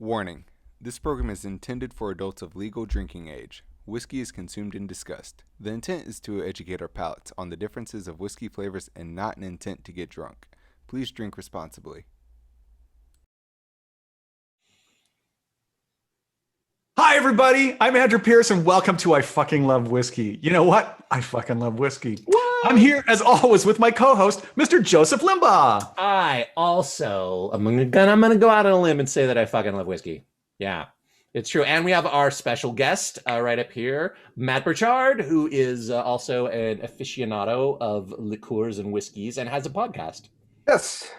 Warning: this program is intended for adults of legal drinking age. Whiskey is consumed and discussed. The intent is to educate our palates on the differences of whiskey flavors and not an intent to get drunk. Please drink responsibly. Hi, everybody. I'm Andrew Pierce, and welcome to I Fucking Love Whiskey. You know what? I fucking love whiskey. What? I'm here, as always, with my co-host, Mr. Joseph Limbaugh. I'm gonna go out on a limb and say that I fucking love whiskey. Yeah, it's true. And we have our special guest right up here, Matt Birchard, who is also an aficionado of liqueurs and whiskeys and has a podcast. Yes.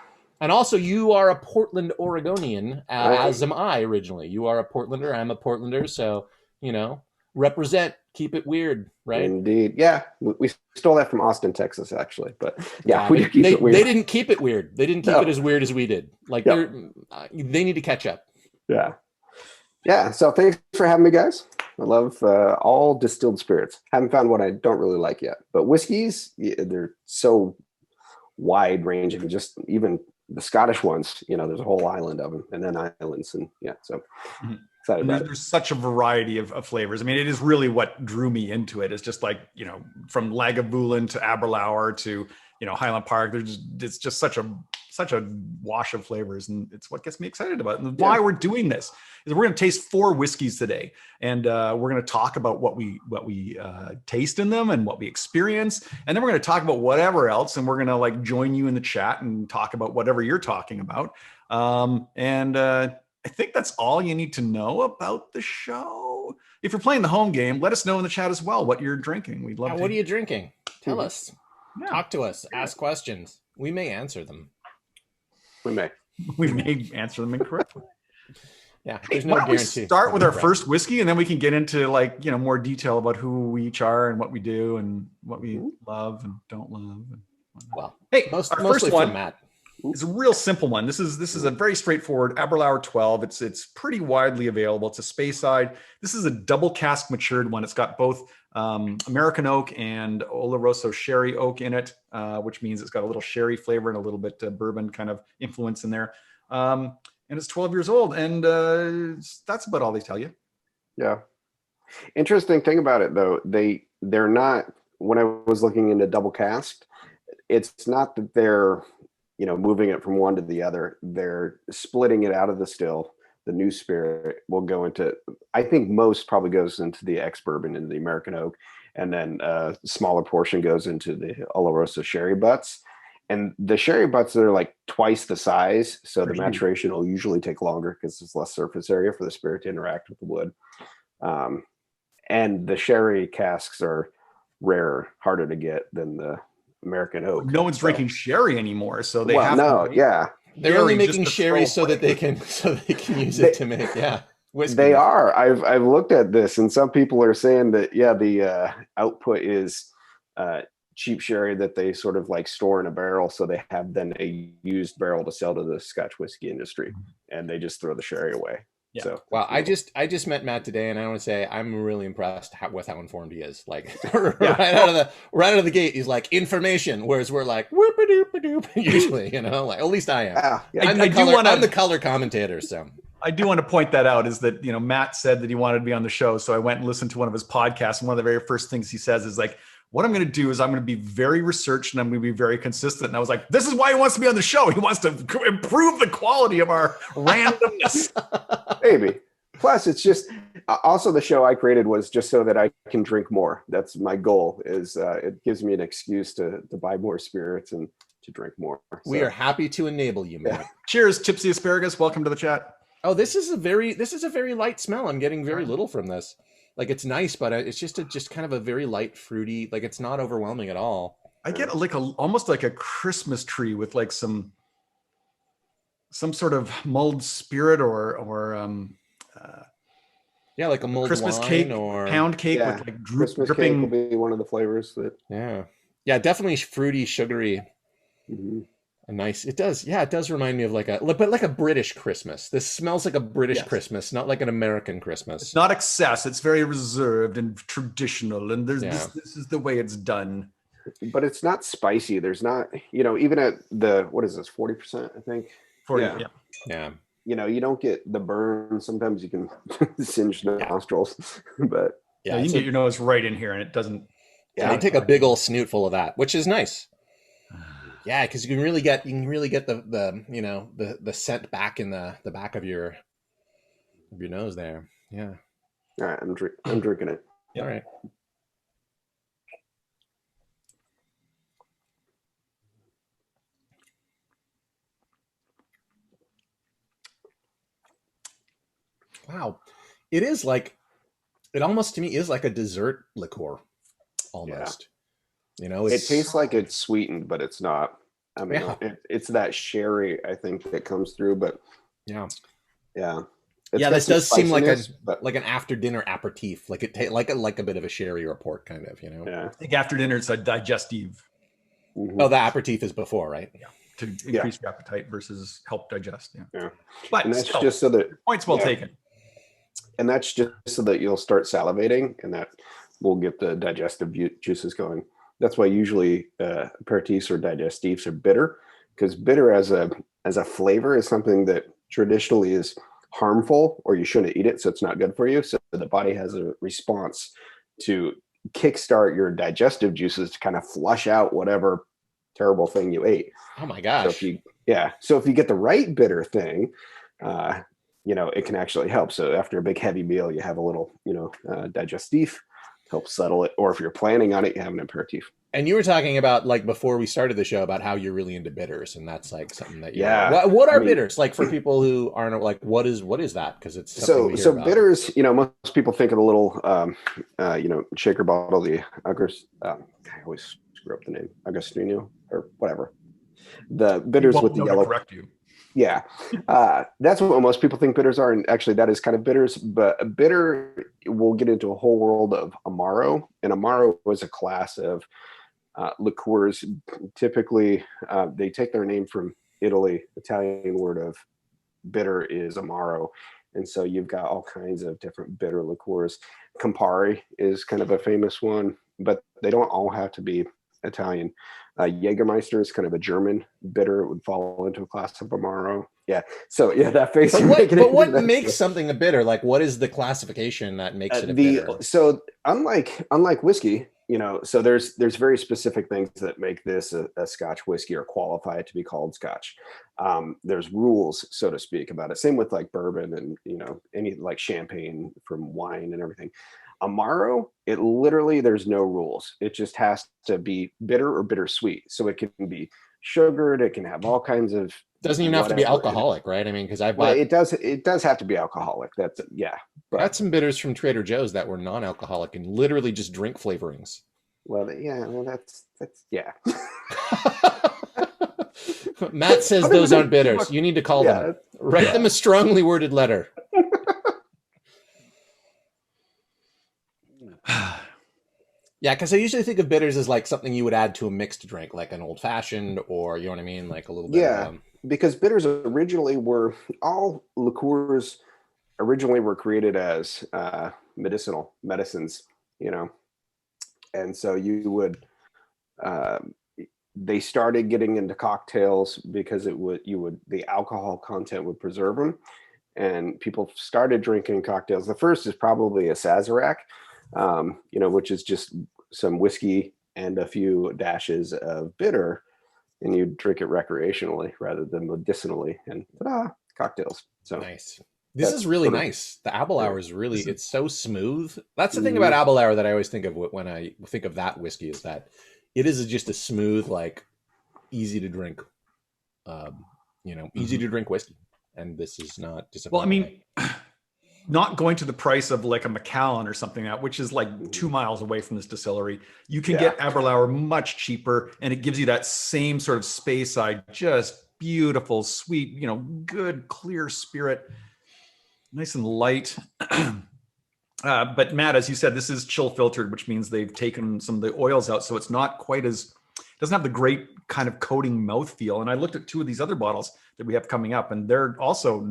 And also, you are a Portland Oregonian, as am I originally. You are a Portlander, I'm a Portlander, so, you know, represent, keep it weird, right? Indeed. Yeah, we stole that from Austin, Texas, actually. But yeah, we keep it weird. They didn't keep it weird. They didn't keep it as weird as we did. Like, they need to catch up. Yeah. Yeah, so thanks for having me, guys. I love all distilled spirits. Haven't found one I don't really like yet. But whiskeys, they're so wide ranging, just even the Scottish ones, you know, there's a whole island of them, and then islands, and yeah, so excited about it. There's such a variety of flavors. I mean, it is really what drew me into it. It's just like, you know, from Lagavulin to Aberlour to, you know, Highland Park. It's just such a wash of flavors, and it's what gets me excited about it. And why we're doing this is we're going to taste 4 whiskeys today, and we're going to talk about what we taste in them and what we experience, and then we're going to talk about whatever else, and we're going to like join you in the chat and talk about whatever you're talking about. I think that's all you need to know about the show. If you're playing the home game, let us know in the chat as well what you're drinking. We'd love to. What are you drinking? Tell us. Yeah. Talk to us. Ask questions. We may answer them. We may answer them incorrectly. Yeah, there's no guarantee. We start with our first whiskey, and then we can get into like, you know, more detail about who we each are and what we do and what we love and don't love. And well, hey, our first one, Matt. It's a real simple one. This is a very straightforward Aberlour 12. It's pretty widely available. It's a Speyside. This is a double cask matured one. It's got both American oak and Oloroso Sherry oak in it, which means it's got a little sherry flavor and a little bit bourbon kind of influence in there. And it's 12 years old, and that's about all they tell you. Yeah. Interesting thing about it, though, they're not. When I was looking into double cask, it's not that they're, you know, moving it from one to the other. They're splitting it out of the still. The new spirit will go into, I think most probably goes into the ex-bourbon and the American oak, and then a smaller portion goes into the Oloroso Sherry butts. And the sherry butts are like twice the size, so the maturation will usually take longer because there's less surface area for the spirit to interact with the wood. And the sherry casks are rarer, harder to get than the American oak. No one's drinking sherry anymore, so they have They're only making sherry so they can use it to make whiskey. They are. I've looked at this, and some people are saying that the output is cheap sherry that they sort of like store in a barrel, so they have then a used barrel to sell to the Scotch whiskey industry, and they just throw the sherry away. Yeah. So, wow, I just met Matt today, and I want to say I'm really impressed with how informed he is. Like right out of the gate, he's like information, whereas we're like whoop a doop a doop usually, you know, like at least I am. I'm the color commentator, so. I do want to point that out is that, you know, Matt said that he wanted to be on the show, so I went and listened to one of his podcasts, and one of the very first things he says is like, what I'm going to do is I'm going to be very researched and I'm going to be very consistent. And I was like, this is why he wants to be on the show. He wants to improve the quality of our randomness. Maybe. Plus, it's just also the show I created was just so that I can drink more. That's my goal. Is it gives me an excuse to buy more spirits and to drink more. So. We are happy to enable you, Matt. Cheers, Tipsy Asparagus. Welcome to the chat. Oh, this is a very light smell. I'm getting very little from this. Like, it's nice, but it's just kind of a very light, fruity. Like, it's not overwhelming at all. I get like almost like a Christmas tree with like some sort of mulled spirit or like a mulled Christmas wine cake or pound cake with like Christmas dripping. Cake will be one of the flavors that. Yeah, definitely fruity, sugary. Mm-hmm. Nice. It does remind me of like a British Christmas. This smells like a British Christmas, not like an American Christmas. It's not excess. It's very reserved and traditional, and this is the way it's done. But it's not spicy. There's not, you know, even at the, what is this, 40%, I think? 40, yeah. you know, you don't get the burn. Sometimes you can singe the nostrils, but Yeah, you can get your nose right in here and it doesn't. Yeah, you take a big old snootful of that, which is nice. Yeah, because you can really get the you know the scent back in the back of your nose there. Yeah. All right, I'm drinking it. All right. Wow, it is like, it almost to me is like a dessert liqueur, almost. You know, It tastes like it's sweetened, but it's not. I mean, it's that sherry, I think, that comes through, but yeah. It's This does seem like spiciness, an after dinner aperitif, like it like a bit of a sherry or port kind of, you know. Yeah. I think after dinner it's a digestive. Oh, the aperitif is before, right? Yeah. To increase your appetite versus help digest. Yeah. But and that's still, just so that points well taken. And that's just so that you'll start salivating, and that will get the digestive juices going. That's why usually aperitifs or digestifs are bitter, because bitter as a flavor is something that traditionally is harmful, or you shouldn't eat it, so it's not good for you. So the body has a response to kickstart your digestive juices to kind of flush out whatever terrible thing you ate. Oh my gosh. So if you get the right bitter thing, you know, it can actually help. So after a big heavy meal, you have a little, you know, digestif, help settle it. Or if you're planning on it, you have an aperitif. And you were talking about, like, before we started the show, about how you're really into bitters, and that's like something that what are bitters, like, for people who aren't, like, what is that? Because it's something so bitters, you know, most people think of the little you know, shaker bottle, the I always screw up the name, Agostino or whatever, the bitters with the yellow. Correct you. Yeah, that's what most people think bitters are, and actually that is kind of bitters. But a bitter, we'll get into a whole world of Amaro, and Amaro was a class of liqueurs. Typically, they take their name from Italy. Italian word of bitter is Amaro, and so you've got all kinds of different bitter liqueurs. Campari is kind of a famous one, but they don't all have to be Italian. Jägermeister is kind of a German bitter. It would fall into a class of Amaro. Yeah. So yeah, that face. But what makes something a bitter? Like, what is the classification that makes it a bitter? So unlike whiskey, you know, so there's very specific things that make this a Scotch whiskey or qualify it to be called Scotch. There's rules, so to speak, about it. Same with like bourbon and, you know, any like champagne from wine and everything. Amaro, it literally, there's no rules. It just has to be bitter or bittersweet. So it can be sugared. It can have all kinds of. Doesn't even have to be alcoholic, right? I mean, because it does have to be alcoholic. That's yeah. I got some bitters from Trader Joe's that were non-alcoholic and literally just drink flavorings. Well, yeah, well, that's yeah. Matt says those aren't bitters. You need to call them. Write them a strongly worded letter. Yeah, because I usually think of bitters as like something you would add to a mixed drink, like an old fashioned, or you know what I mean, like a little bit. Yeah, because bitters originally were all liqueurs. Originally, were created as medicines, you know, and so you would. They started getting into cocktails because the alcohol content would preserve them, and people started drinking cocktails. The first is probably a Sazerac. You know, which is just some whiskey and a few dashes of bitter, and you drink it recreationally rather than medicinally, and ta-da, cocktails. So nice. This is really nice. The Aberlour is really, it's so smooth. That's the thing about Aberlour that I always think of when I think of that whiskey, is that it is just a smooth, like, easy to drink, you know, easy to drink whiskey. And this is not disappointing. Well, I mean, not going to the price of like a Macallan or something like that, which is like 2 miles away from this distillery. You can get Aberlour much cheaper, and it gives you that same sort of Speyside, just beautiful, sweet, you know, good, clear spirit, nice and light. But Matt, as you said, this is chill filtered, which means they've taken some of the oils out, so it's not quite as, doesn't have the great kind of coating mouthfeel. And I looked at 2 of these other bottles that we have coming up, and they're also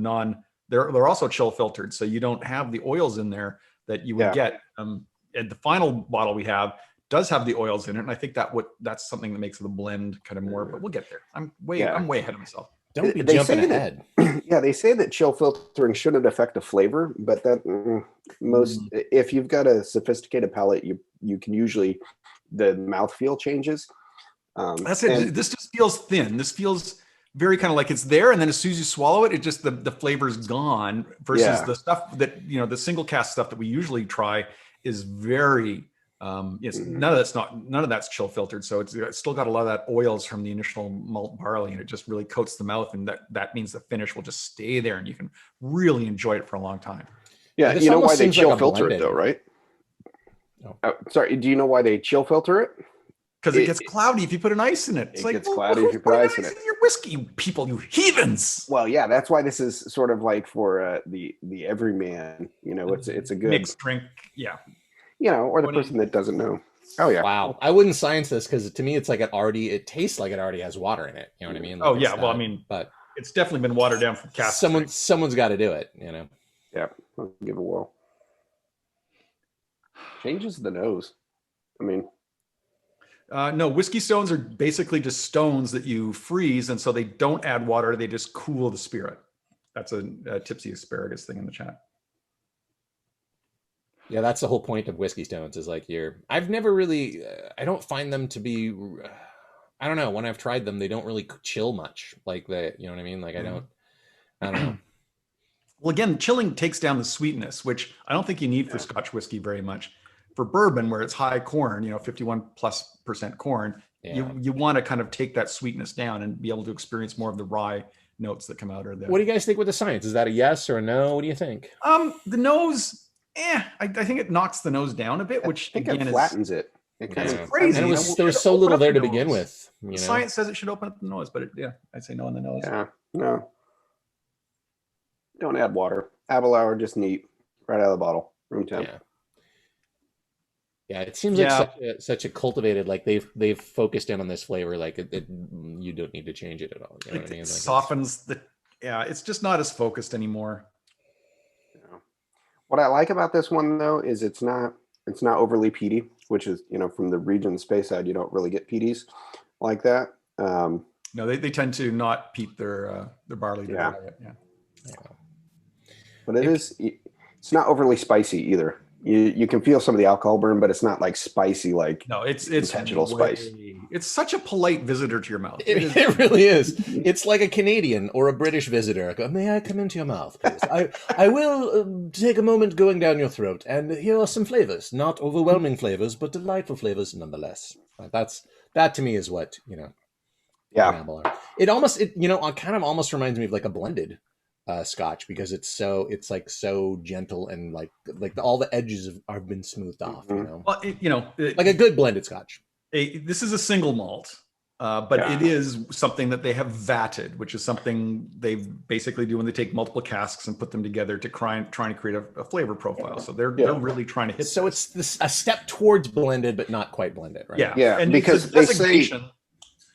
they're also chill filtered, so you don't have the oils in there that you would get. And the final bottle we have does have the oils in it, and I think that's something that makes the blend kind of more. But we'll get there. I'm way ahead of myself. Don't be They jumping say ahead. that, yeah, they say that chill filtering shouldn't affect the flavor, but that if you've got a sophisticated palate, you can usually the mouthfeel changes. That's it. This just feels thin. This feels very kind of like it's there, and then as soon as you swallow it, it just the flavor's gone. Versus the stuff that the single cask stuff that we usually try is very none of that's chill filtered, so it's still got a lot of that oils from the initial malt barley, and it just really coats the mouth, and that means the finish will just stay there, and you can really enjoy it for a long time. Yeah, This you know why almost they seems chill like a filter it blended. though, right? Oh. Sorry, do you know why they chill filter it? Because it gets cloudy if you put an ice in it. It's gets cloudy if you put ice in it. Your whiskey, you people, you heathens. Well, yeah, that's why this is sort of like for the everyman. It's a good mixed drink. Yeah. Or the person that doesn't know. Oh yeah. Wow. I wouldn't science this because to me it's like it tastes like it already has water in it. You know what I mean? Like Oh yeah. Well, I mean, but it's definitely been watered down from cask. Someone's got to do it. Yeah. I'll give it a whirl. Changes the nose. I mean. No, whiskey stones are basically just stones that you freeze, and so they don't add water; they just cool the spirit. That's a tipsy asparagus thing in the chat. Yeah, that's the whole point of whiskey stones. Is like I've never really. I don't find them to be. I don't know. When I've tried them, they don't really chill much. Like you know what I mean? Like I don't know. Well, again, chilling takes down the sweetness, which I don't think you need for Scotch whiskey very much. For bourbon, where it's high corn, 51+% corn, you want to kind of take that sweetness down and be able to experience more of the rye notes that come out of there. What do you guys think with the science? Is that a yes or a no? What do you think? The nose, I think it knocks the nose down a bit, which I think again it flattens it. It kind of crazy. And there was so little there to begin with. Science says it should open up the nose, but I'd say no on the nose. Yeah, no. Don't add water. Aberlour, just neat, right out of the bottle, room temp. Yeah, it seems like such a cultivated, like they've focused in on this flavor, like you don't need to change it at all. You know what I mean? Like softens it's just not as focused anymore. Yeah. What I like about this one though is it's not overly peaty, which is from the region Speyside, you don't really get peaties like that. No, they tend to not peat their barley. Yeah. But it's not overly spicy either. You can feel some of the alcohol burn, but it's not like spicy like it's intentional spice. It's such a polite visitor to your mouth. It really is. It's like a Canadian or a British visitor. May I come into your mouth, please? I will take a moment going down your throat, and here are some flavors. Not overwhelming flavors, but delightful flavors nonetheless. That to me is what Yeah. It kind of almost reminds me of like a blended Scotch, because it's so gentle and like all the edges have been smoothed off. Well, like a good blended Scotch. This is a single malt, but it is something that they have vatted, which is something they basically do when they take multiple casks and put them together to trying to create a flavor profile. So they're really trying to hit. So it's a step towards blended, but not quite blended, right? Yeah, and because they say.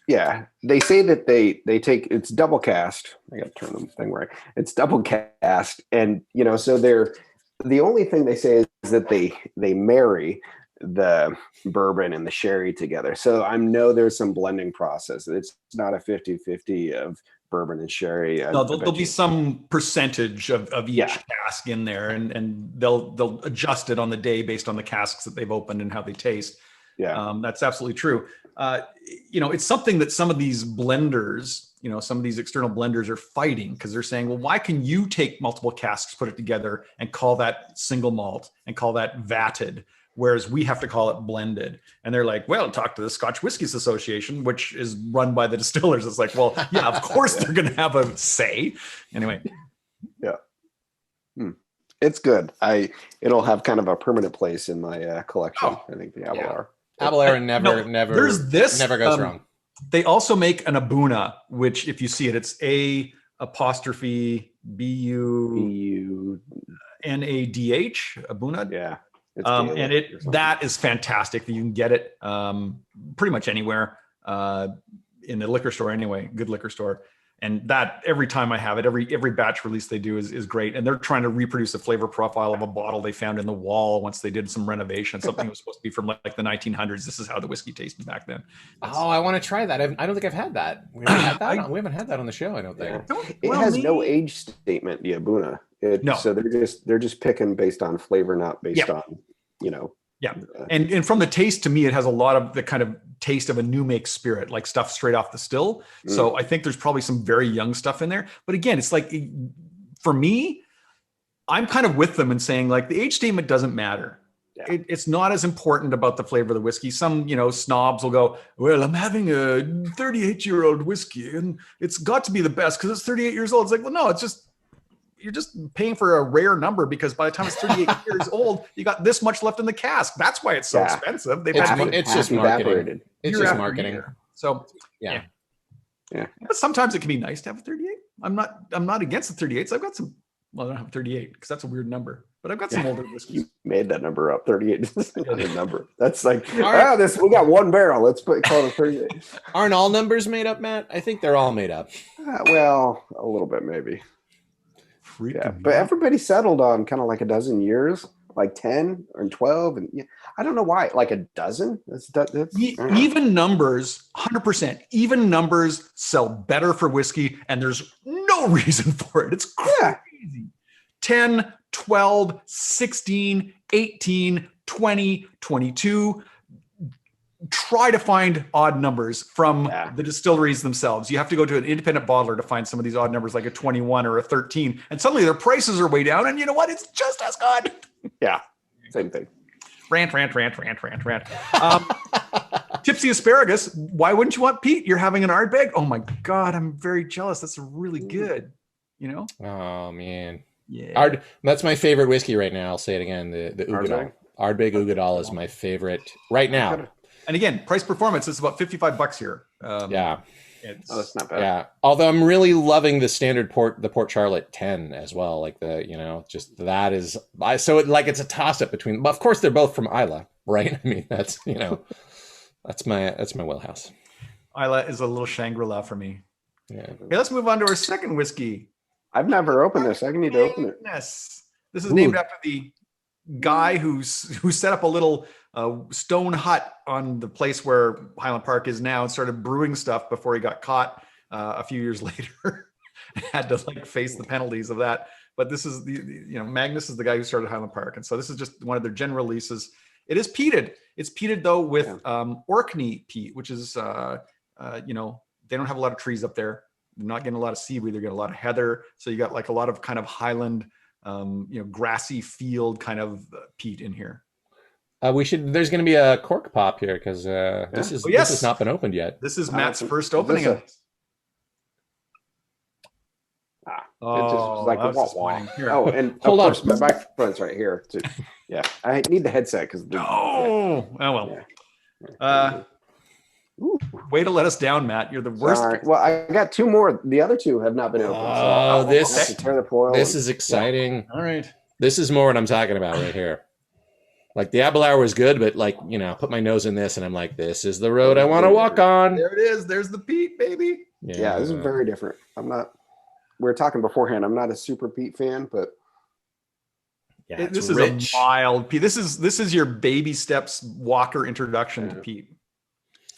Yeah, they say that they take it's double cast. I got to turn the thing right. It's double cast, and so the only thing they say is that they marry the bourbon and the sherry together. So I know there's some blending process. It's not a 50-50 of bourbon and sherry. No, there'll be some percentage of each cask in there, and they'll adjust it on the day based on the casks that they've opened and how they taste. Yeah, that's absolutely true. It's something that some of these blenders, some of these external blenders are fighting, because they're saying, well, why can you take multiple casks, put it together and call that single malt and call that vatted, whereas we have to call it blended? And they're like, well, talk to the Scotch Whiskies Association, which is run by the distillers. It's like, well, yeah, of course they're going to have a say. Anyway. Yeah. It's good. It'll have kind of a permanent place in my collection. I think the Aberlour. Aberlour never there's this never goes wrong. They also make an Abuna, which if you see it, it's A''B''U NADH, Abuna. Yeah. And that is fantastic. You can get it pretty much anywhere in the liquor store anyway, good liquor store. And that every time I have it, every batch release they do is great. And they're trying to reproduce the flavor profile of a bottle they found in the wall once they did some renovation. Something was supposed to be from like the 1900s. This is how the whiskey tasted back then. Oh, I want to try that. I don't think I've had that. We haven't had that. We haven't had that on the show, I don't think. It has no age statement, the Abuna. No. So they're just picking based on flavor, not based on, you know. Yeah. And from the taste, to me, it has a lot of the kind of taste of a new make spirit, like stuff straight off the still. So I think there's probably some very young stuff in there. But again, it's like, for me, I'm kind of with them in saying like the age statement doesn't matter. Yeah. It's not as important about the flavor of the whiskey. Some, snobs will go, well, I'm having a 38-year-old whiskey and it's got to be the best because it's 38 years old. It's like, well, no, it's just, you're just paying for a rare number because by the time it's 38 years old, you got this much left in the cask. That's why it's so expensive. It's just marketing. It's just marketing. So yeah. But sometimes it can be nice to have a 38. I'm not against the 38s. I've got some. Well, I don't have 38 because that's a weird number. But I've got some older whiskeys. You made that number up. 38 is another number. That's like, we got one barrel. Let's call it a 38. Aren't all numbers made up, Matt? I think they're all made up. Well, a little bit maybe. But everybody settled on kind of like a dozen years, like 10 or 12. And I don't know why, like a dozen. That's even numbers, 100%. Even numbers sell better for whiskey, and there's no reason for it. It's crazy. 10, 12, 16, 18, 20, 22. Try to find odd numbers from the distilleries themselves. You have to go to an independent bottler to find some of these odd numbers, like a 21 or a 13, and suddenly their prices are way down. And you know what? It's just as good. Yeah, same thing. Rant. Tipsy asparagus. Why wouldn't you want peat? You're having an Ardbeg. Oh my God, I'm very jealous. That's really good. Oh man. Yeah. That's my favorite whiskey right now. I'll say it again. The Ugadal. Ardbeg Ugadal is my favorite right now. And again, price performance is about $55 here. That's not bad. Yeah. Although I'm really loving the standard the Port Charlotte 10 as well. Like just that is, so it's a toss up between, but of course they're both from Islay, right? I mean, that's, that's my wheelhouse. Islay is a little Shangri-La for me. Yeah. Okay, let's move on to our second whiskey. I've never opened this. I need to open it. Yes. This is named after the guy who set up a little stone hut on the place where Highland Park is now and started brewing stuff before he got caught a few years later. Had to face the penalties of that. But this is Magnus is the guy who started Highland Park, and so this is just one of their gin releases. It is peated. It's peated though with Orkney peat, which is they don't have a lot of trees up there. They're not getting a lot of seaweed. They're getting a lot of heather. So you got a lot of kind of Highland, grassy field kind of peat in here. There's going to be a cork pop here because this has not been opened yet. This is Matt's first opening. It just was like and hold of course on. my microphone's right here too. Yeah, I need the headset because way to let us down, Matt. You're the worst. Sorry. Well, I got two more. The other two have not been opened. This is exciting. All right, this is more what I'm talking about right here. Like the Aberlour was good, but put my nose in this and I'm like, this is the road I want to walk on. There it is. There's the peat, baby. Yeah, this is very different. We were talking beforehand. I'm not a super peat fan, but this is rich. A mild peat. This is your baby steps walker introduction to peat.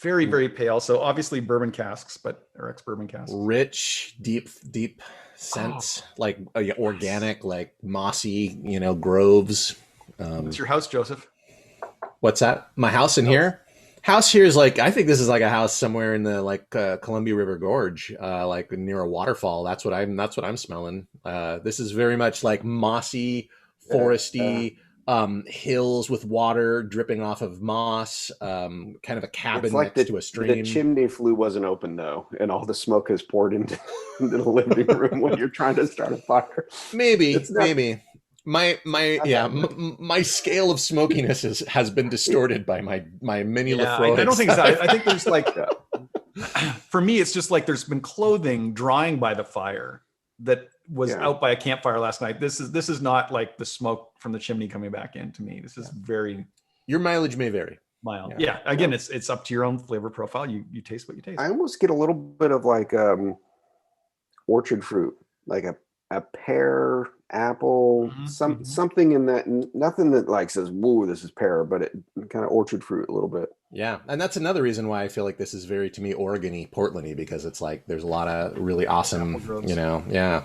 Very, very pale. So obviously bourbon casks, or ex-bourbon casks. Rich, deep scents, organic, like mossy, groves. It's your house, Joseph. What's that? My house in here? House here is I think this is like a house somewhere in the Columbia River Gorge, near a waterfall. That's what I'm smelling. This is very much like mossy, foresty, hills with water dripping off of moss, kind of a cabin next to a stream. The chimney flue wasn't open though, and all the smoke is poured into the living room when you're trying to start a fire. Maybe. My scale of smokiness has been distorted by my mini Lefroy. I don't think so. I think there's for me, it's just there's been clothing drying by the fire that was out by a campfire last night. This is not like the smoke from the chimney coming back in to me. This is very. Your mileage may vary. Mild. Yeah. Again, it's up to your own flavor profile. You taste what you taste. I almost get a little bit of orchard fruit, like a pear, apple, something in that. Nothing that like says, "Whoa, this is pear," but it kind of orchard fruit a little bit. Yeah, and that's another reason why I feel like this is very, to me, Oregon-y, Portland-y, because it's like there's a lot of really awesome, yeah.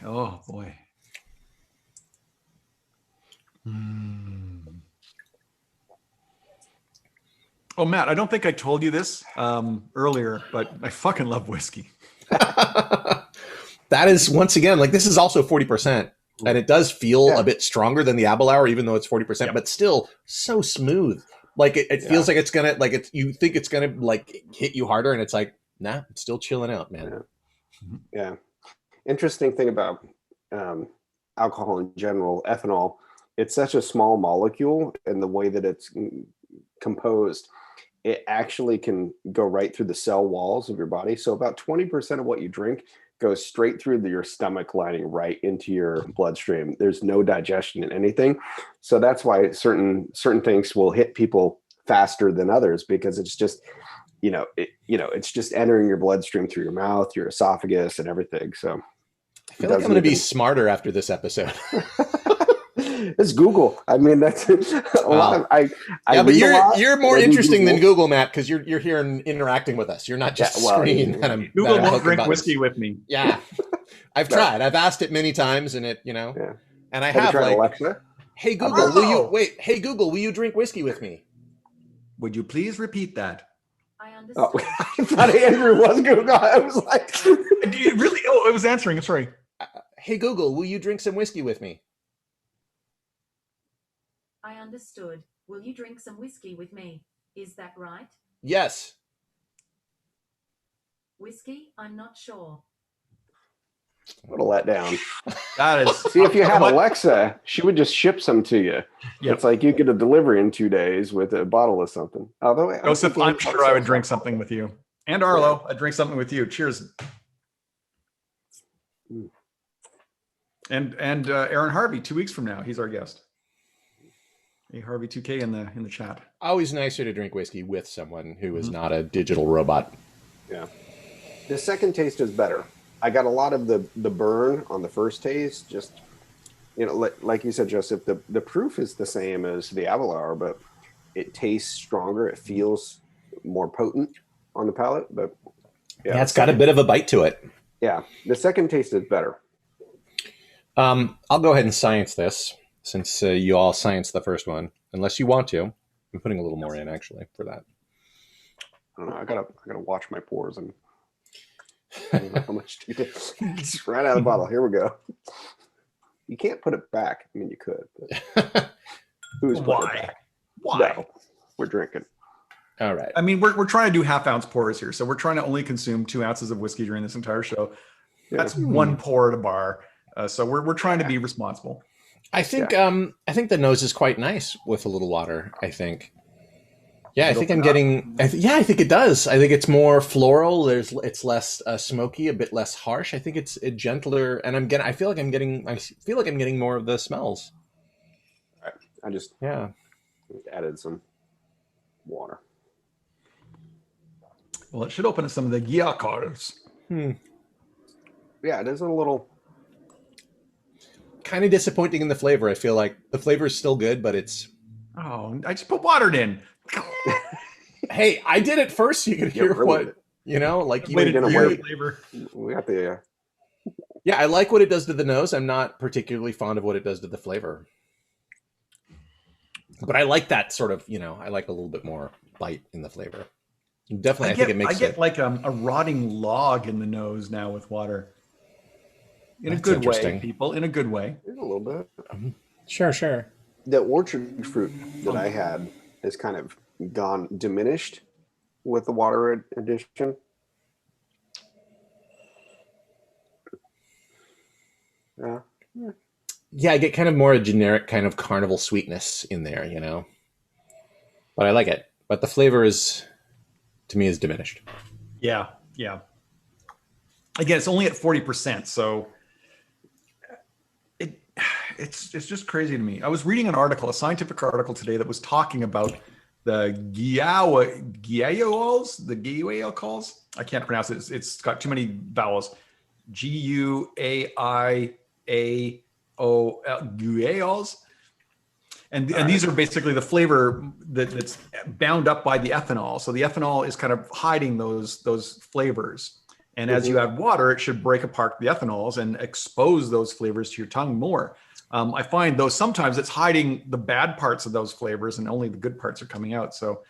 Oh boy. Oh, Matt, I don't think I told you this earlier, but I fucking love whiskey. That is, once again, like this is also 40%. And it does feel a bit stronger than the Aberlour, even though it's 40%, but still so smooth. Like it feels like it's gonna, like it's, you think it's gonna like hit you harder, and it's like, nah, it's still chilling out, man. Yeah. Interesting thing about alcohol in general, ethanol, it's such a small molecule, and the way that it's composed, it actually can go right through the cell walls of your body. So about 20% of what you drink goes straight through your stomach lining right into your bloodstream. There's no digestion in anything. So that's why certain things will hit people faster than others, because it's just, it's just entering your bloodstream through your mouth, your esophagus, and everything. So I feel like I'm going to be smarter after this episode. It's Google. I mean, that's a lot. But you're more interesting than Google, Matt, because you're here and interacting with us. You're not just screen. Google won't drink whiskey with me. Yeah, I've tried. I've asked it many times, and it, and I have you tried like, Alexa? Hey Google, will you wait? Hey Google, will you drink whiskey with me? Would you please repeat that? I understand. Oh, I thought Andrew was Google. I was like, really? Oh, I was answering. Sorry. Hey Google, will you drink some whiskey with me? I understood. Will you drink some whiskey with me? Is that right? Yes. Whiskey? I'm not sure. what a letdown. That is. See, if you had Alexa, she would just ship some to you. Yep. It's like you get a delivery in 2 days with a bottle of something. Although, Joseph, I'm sure I would drink something with you. And Arlo, I'd drink something with you. Cheers. And Aaron Harvey, 2 weeks from now, he's our guest. Hey, Harvey 2K in the chat. Always nicer to drink whiskey with someone who is not a digital robot. Yeah. The second taste is better. I got a lot of the burn on the first taste. Just, like you said, Joseph, the proof is the same as the Aberlour, but it tastes stronger. It feels more potent on the palate. But yeah, it's got a bit of a bite to it. Yeah. The second taste is better. I'll go ahead and science this, since you all scienced the first one, unless you want to. I'm putting a little more in, actually, for that. I don't know. I gotta watch my pores and I don't know how much to do. Just right out of the bottle. Here we go. You can't put it back. I mean, you could. But who's putting it back? Why? No, we're drinking. All right. I mean, we're trying to do half-ounce pours here, so we're trying to only consume 2 ounces of whiskey during this entire show. That's one pour at a bar. So we're trying to be responsible. I think the nose is quite nice with a little water. I think. Yeah, I think I'm getting. I think it does. I think it's more floral. It's less smoky, a bit less harsh. I think it's gentler, and I feel like I'm getting more of the smells. All right. I just added some water. Well, it should open up some of the gyakars. Yeah, it is a little. Kind of disappointing in the flavor. I feel like the flavor is still good, but it's. Oh, I just put water in. Hey, I did it first, so you could hear like you flavor. We got the. Yeah, I like what it does to the nose. I'm not particularly fond of what it does to the flavor, but I like that sort of. I like a little bit more bite in the flavor. Definitely, I think it makes. I get like a rotting log in the nose now with water. In That's a good way, interesting. people. In a good way. A little bit. Sure. The orchard fruit that I had is kind of diminished with the water addition. Yeah, I get kind of more a generic kind of carnival sweetness in there, But I like it. But the flavor is diminished. Yeah. Again, it's only at 40%, so it's just crazy to me. I was reading an article, a scientific article today that was talking about the guaiacol. I can't pronounce it. It's got too many vowels. Guaiacol. And these are basically the flavor that's bound up by the ethanol. So the ethanol is kind of hiding those flavors. And as you add water, it should break apart the ethanols and expose those flavors to your tongue more. I find though sometimes it's hiding the bad parts of those flavors and only the good parts are coming out. So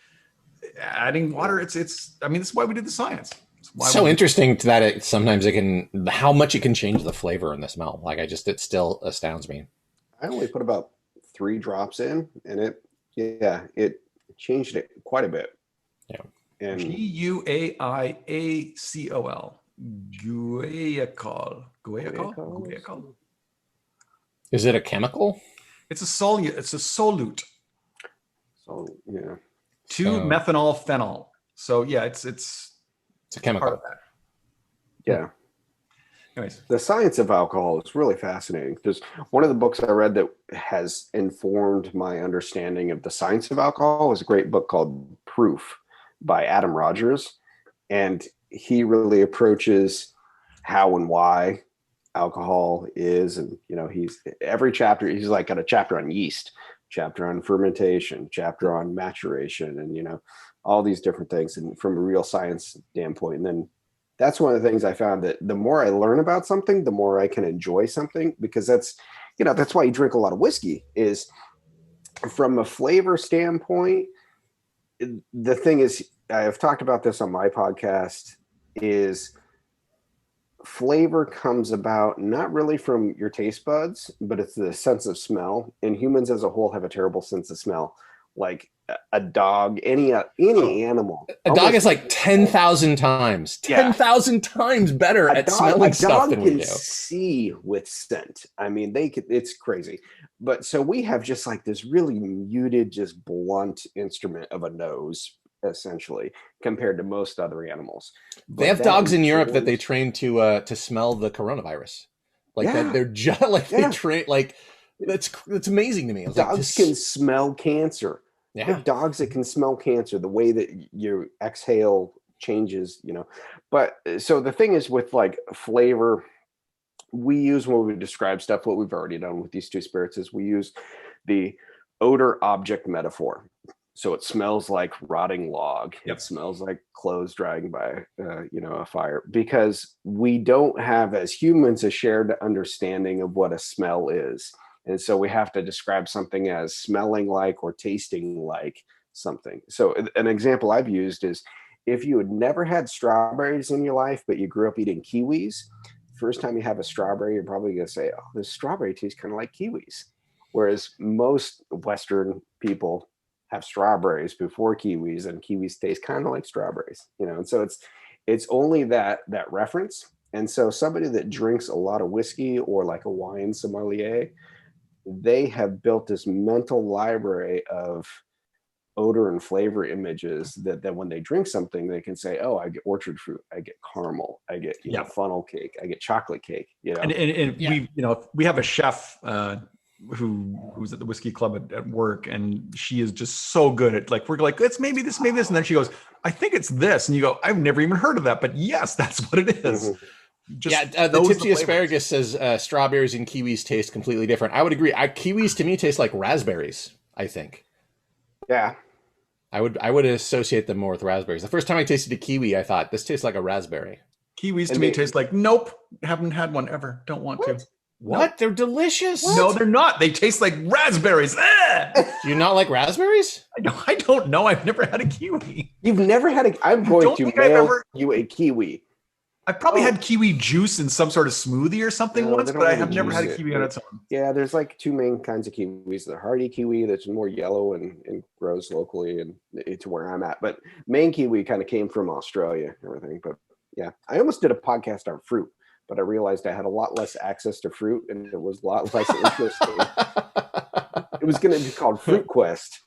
adding water, it's I mean, this is why we did the science. So interesting to that sometimes how much it can change the flavor and the smell. Like it still astounds me. I only put about 3 drops in, and it changed it quite a bit. Yeah. And Guaiacol. Guaiacol. Is it a chemical? It's a solute. It's a solute. So yeah. 2-methanol phenol. So yeah, it's a chemical. part of that. Yeah. Anyways. The science of alcohol is really fascinating. There's one of the books I read that has informed my understanding of the science of alcohol is a great book called Proof by Adam Rogers. And he really approaches how and why alcohol is. And, every chapter, he's like got a chapter on yeast, chapter on fermentation, chapter on maturation, and, all these different things. And from a real science standpoint, and then that's one of the things I found that the more I learn about something, the more I can enjoy something, because that's why you drink a lot of whiskey is from a flavor standpoint. The thing is, I've talked about this on my podcast, is flavor comes about not really from your taste buds, but it's the sense of smell. And humans as a whole have a terrible sense of smell. Like a dog, any animal. A dog is like 10,000 times better at smelling stuff than we do. A dog can see with scent. I mean, it's crazy. But so we have just like this really muted, just blunt instrument of a nose, essentially, compared to most other animals. They have dogs in Europe that they train to smell the coronavirus. Like that, they're just like they train. Like that's amazing to me. Dogs can smell cancer. Yeah, dogs that can smell cancer, the way that your exhale changes, But so the thing is with like flavor, we use when we describe stuff, what we've already done with these 2 spirits is we use the odor object metaphor. So it smells like rotting log. Yep. It smells like clothes drying by, a fire, because we don't have as humans a shared understanding of what a smell is. And so we have to describe something as smelling like or tasting like something. So an example I've used is if you had never had strawberries in your life, but you grew up eating kiwis, first time you have a strawberry, you're probably going to say, oh, this strawberry tastes kind of like kiwis. Whereas most Western people have strawberries before kiwis, and kiwis taste kind of like strawberries, and so it's only that reference. And so somebody that drinks a lot of whiskey or like a wine sommelier, they have built this mental library of odor and flavor images that when they drink something, they can say, oh, I get orchard fruit, I get caramel, I get funnel cake, I get chocolate cake, And we have a chef who's at the whiskey club at work, and she is just so good at we're like, it's maybe this, and then she goes, I think it's this, and you go, I've never even heard of that, but yes, that's what it is. Mm-hmm. The Tipsy Asparagus says strawberries and kiwis taste completely different. I would agree. Kiwis to me taste like raspberries, I think. Yeah. I would associate them more with raspberries. The first time I tasted a kiwi, I thought, this tastes like a raspberry. Kiwis to me taste like, nope, haven't had one ever. Don't want to. What? Nope. They're delicious. What? No, they're not. They taste like raspberries. Do you not like raspberries? I don't know. I've never had a kiwi. You've never had I'm going to mail you a kiwi. I've probably had kiwi juice in some sort of smoothie or something once, but I have never had a kiwi on its own. Yeah, there's like 2 main kinds of kiwis. The hardy kiwi that's more yellow and grows locally and to where I'm at. But main kiwi kind of came from Australia and everything. But yeah, I almost did a podcast on fruit, but I realized I had a lot less access to fruit and it was a lot less interesting. It was going to be called Fruit Quest.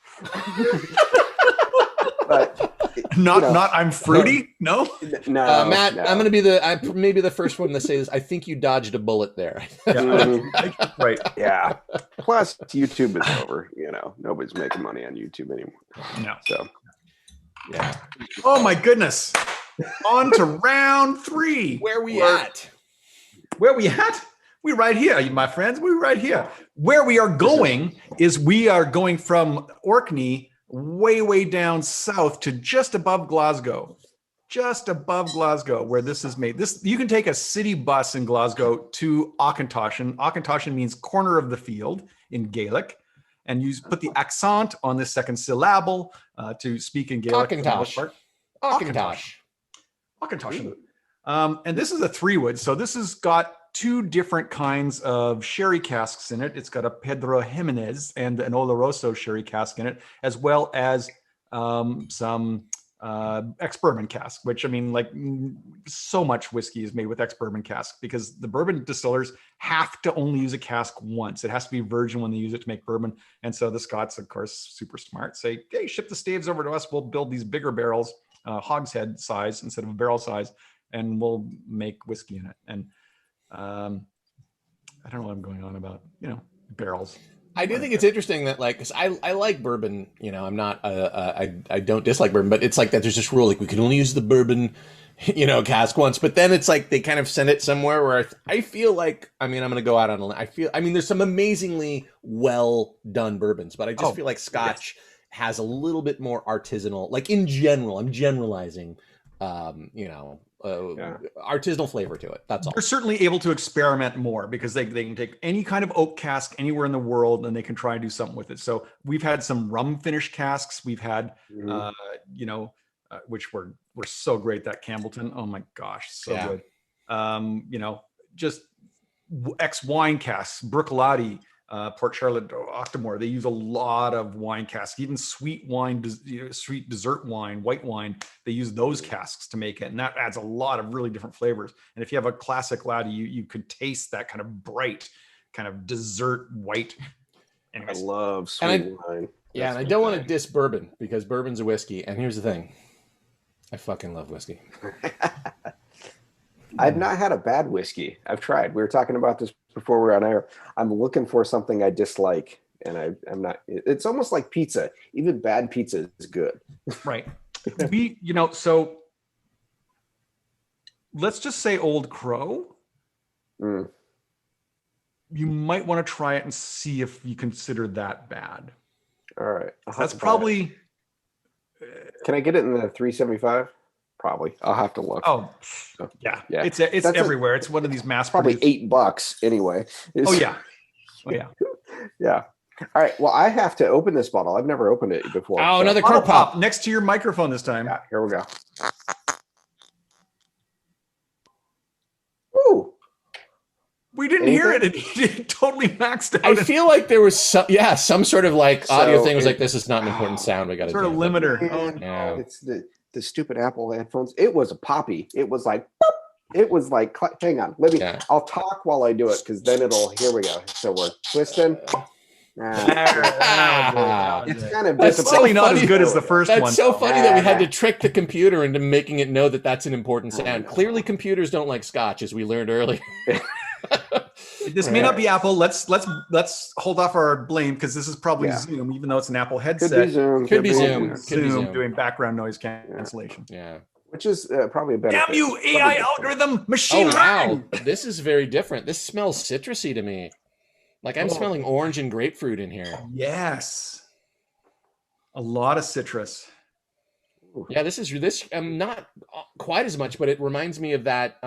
But Not I'm fruity. No. No, Matt, no. I'm going to be maybe the first one to say this. I think you dodged a bullet there. Right. Yeah. Plus, YouTube is over. Nobody's making money on YouTube anymore. No. So, Yeah. Oh my goodness. On to round 3. Where we at? Where we at? We right here, my friends. We right here. Where we are going is we are going from Orkney way down south to just above Glasgow. Just above Glasgow, where this is made. You can take a city bus in Glasgow to Auchentoshan. Auchentoshan means corner of the field in Gaelic, and you put the accent on the second syllable to speak in Gaelic. Auchentoshan. Auchentoshan. And this is a 3-wood, so this has got 2 different kinds of sherry casks in it. It's got a Pedro Ximénez and an Oloroso sherry cask in it, as well as some ex-bourbon cask, which, I mean, like, so much whiskey is made with ex-bourbon cask because the bourbon distillers have to only use a cask once. It has to be virgin when they use it to make bourbon. And so the Scots, of course, super smart, say, hey, ship the staves over to us. We'll build these bigger barrels, hogshead size instead of a barrel size, and we'll make whiskey in it. And I don't know what I'm going on about, barrels. I do think it's interesting that, like, because I like bourbon, I'm not, I don't dislike bourbon, but it's like that there's this rule, like, we can only use the bourbon, cask once, but then it's like they kind of send it somewhere where I feel like, I'm going to go out on a limb. There's some amazingly well done bourbons, but I just feel like Scotch has a little bit more artisanal, like, in general, I'm generalizing, artisanal flavor to it. That's all. They're certainly able to experiment more because they can take any kind of oak cask anywhere in the world and they can try and do something with it. So we've had some rum finish casks. We've had, which were so great. That Campbellton. Oh my gosh, so good. Just ex-wine casks, Bruichladdich, Port Charlotte, Octomore. They use a lot of wine casks, even sweet wine, sweet dessert wine, white wine. They use those casks to make it, and that adds a lot of really different flavors. And if you have a classic laddie, you could taste that kind of bright, kind of dessert white. Anyways. I love sweet wine. Yeah, and I don't want to diss bourbon because bourbon's a whiskey. And here's the thing, I fucking love whiskey. I've not had a bad whiskey. I've tried. We were talking about this before we were on air. I'm looking for something I dislike, and I'm not. It's almost like pizza. Even bad pizza is good. Right. So let's just say Old Crow. You might want to try it and see if you consider that bad. All right. That's probably. Can I get it in the 375? Probably. I'll have to look. Oh, yeah. It's everywhere. It's one of these mass. Probably $8 anyway. Oh yeah. Yeah. All right. Well, I have to open this bottle. I've never opened it before. Oh, another cork pop next to your microphone this time. Yeah. Here we go. Ooh. We didn't hear it. It totally maxed out. I feel like there was some sort of audio thing was like, this is not an important sound. We got to sort of limiter. Oh, it's the stupid Apple headphones. It was a poppy. It was like, boop. It was like, hang on. I'll talk while I do it because then here we go. So we're twisting. It's kind of It's probably not as good as the first one. That's so funny that we had to trick the computer into making it know that that's an important sound. Clearly computers don't like Scotch, as we learned earlier. This may not be Apple. Let's hold off our blame because this is probably Zoom, even though it's an Apple headset. Could be Zoom. Zoom doing background noise cancellation. Yeah. Which is probably a benefit. Damn you, AI algorithm, machine learning. Wow. This is very different. This smells citrusy to me. Like I'm smelling orange and grapefruit in here. Yes. A lot of citrus. Yeah, this not quite as much, but it reminds me of that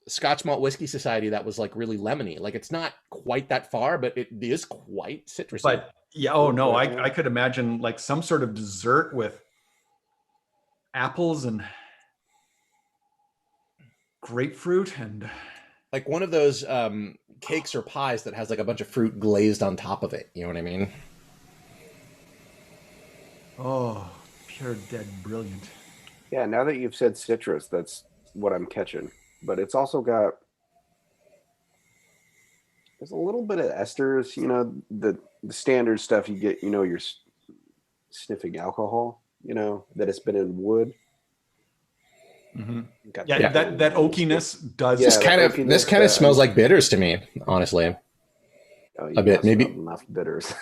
Scotch Malt Whiskey Society that was like really lemony. Like it's not quite that far, but it is quite citrusy. But yeah, I could imagine like some sort of dessert with apples and grapefruit and like one of those cakes or pies that has like a bunch of fruit glazed on top of it. You know what I mean? Oh, pure dead brilliant. Yeah, now that you've said citrus, that's what I'm catching. But it's also got, there's a little bit of esters, the standard stuff you get, you're sniffing alcohol. that it's been in wood. Mm-hmm. Got Yeah, that oakiness does. Yeah, This kind of smells like bitters to me, honestly. A bit, maybe. Enough bitters.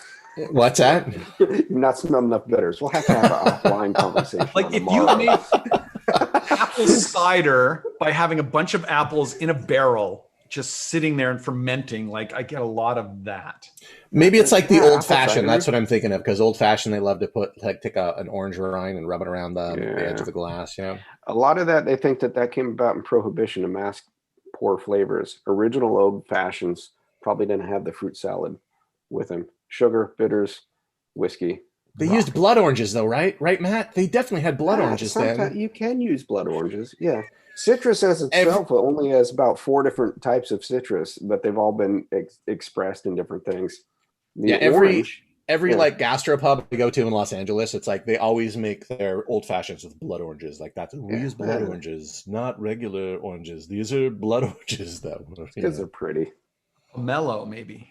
What's that? You've not smelled enough bitters. We'll have to have an offline conversation. Like if you made apple cider by having a bunch of apples in a barrel, just sitting there and fermenting, like I get a lot of that. Maybe it's like the Yeah, old apple fashioned. cider. That's what I'm thinking of, because old fashioned, they love to take an orange rind and rub it around the edge of the glass. A lot of that, they think that came about in Prohibition to mask poor flavors. Original old fashions probably didn't have the fruit salad with them. Sugar, bitters, whiskey. They used blood oranges, though, right? Right, Matt? They definitely had blood oranges then. You can use blood oranges, yeah. Citrus as itself only has about 4 different types of citrus, but they've all been expressed in different things. Every like gastropub we go to in Los Angeles, it's like they always make their old fashions with blood oranges. Like we use blood oranges, not regular oranges. These are blood oranges, though. Because they're pretty. Mellow, maybe.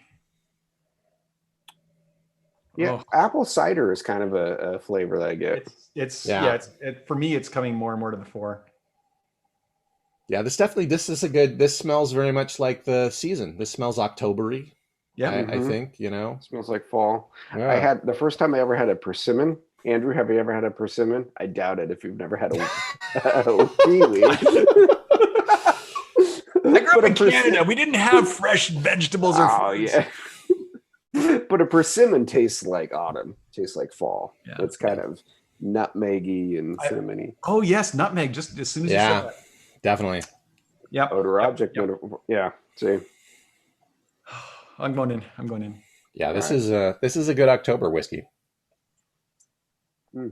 Yeah, apple cider is kind of a flavor that I get. For me, it's coming more and more to the fore. Yeah, this smells very much like the season. This smells Octobery. Yeah, I think, Smells like fall. Yeah. I had the first time I ever had a persimmon. Andrew, have you ever had a persimmon? I doubt it if you've never had a kiwi. I grew up in Canada. We didn't have fresh vegetables or fruits. Yeah. But a persimmon tastes like autumn, tastes like fall. Yeah. It's kind of nutmeggy and cinnamony. Oh yes, nutmeg. Just as soon as you said that. Definitely. Yep. Odor object. Yeah. See. I'm going in. Yeah, this is a good October whiskey. Oh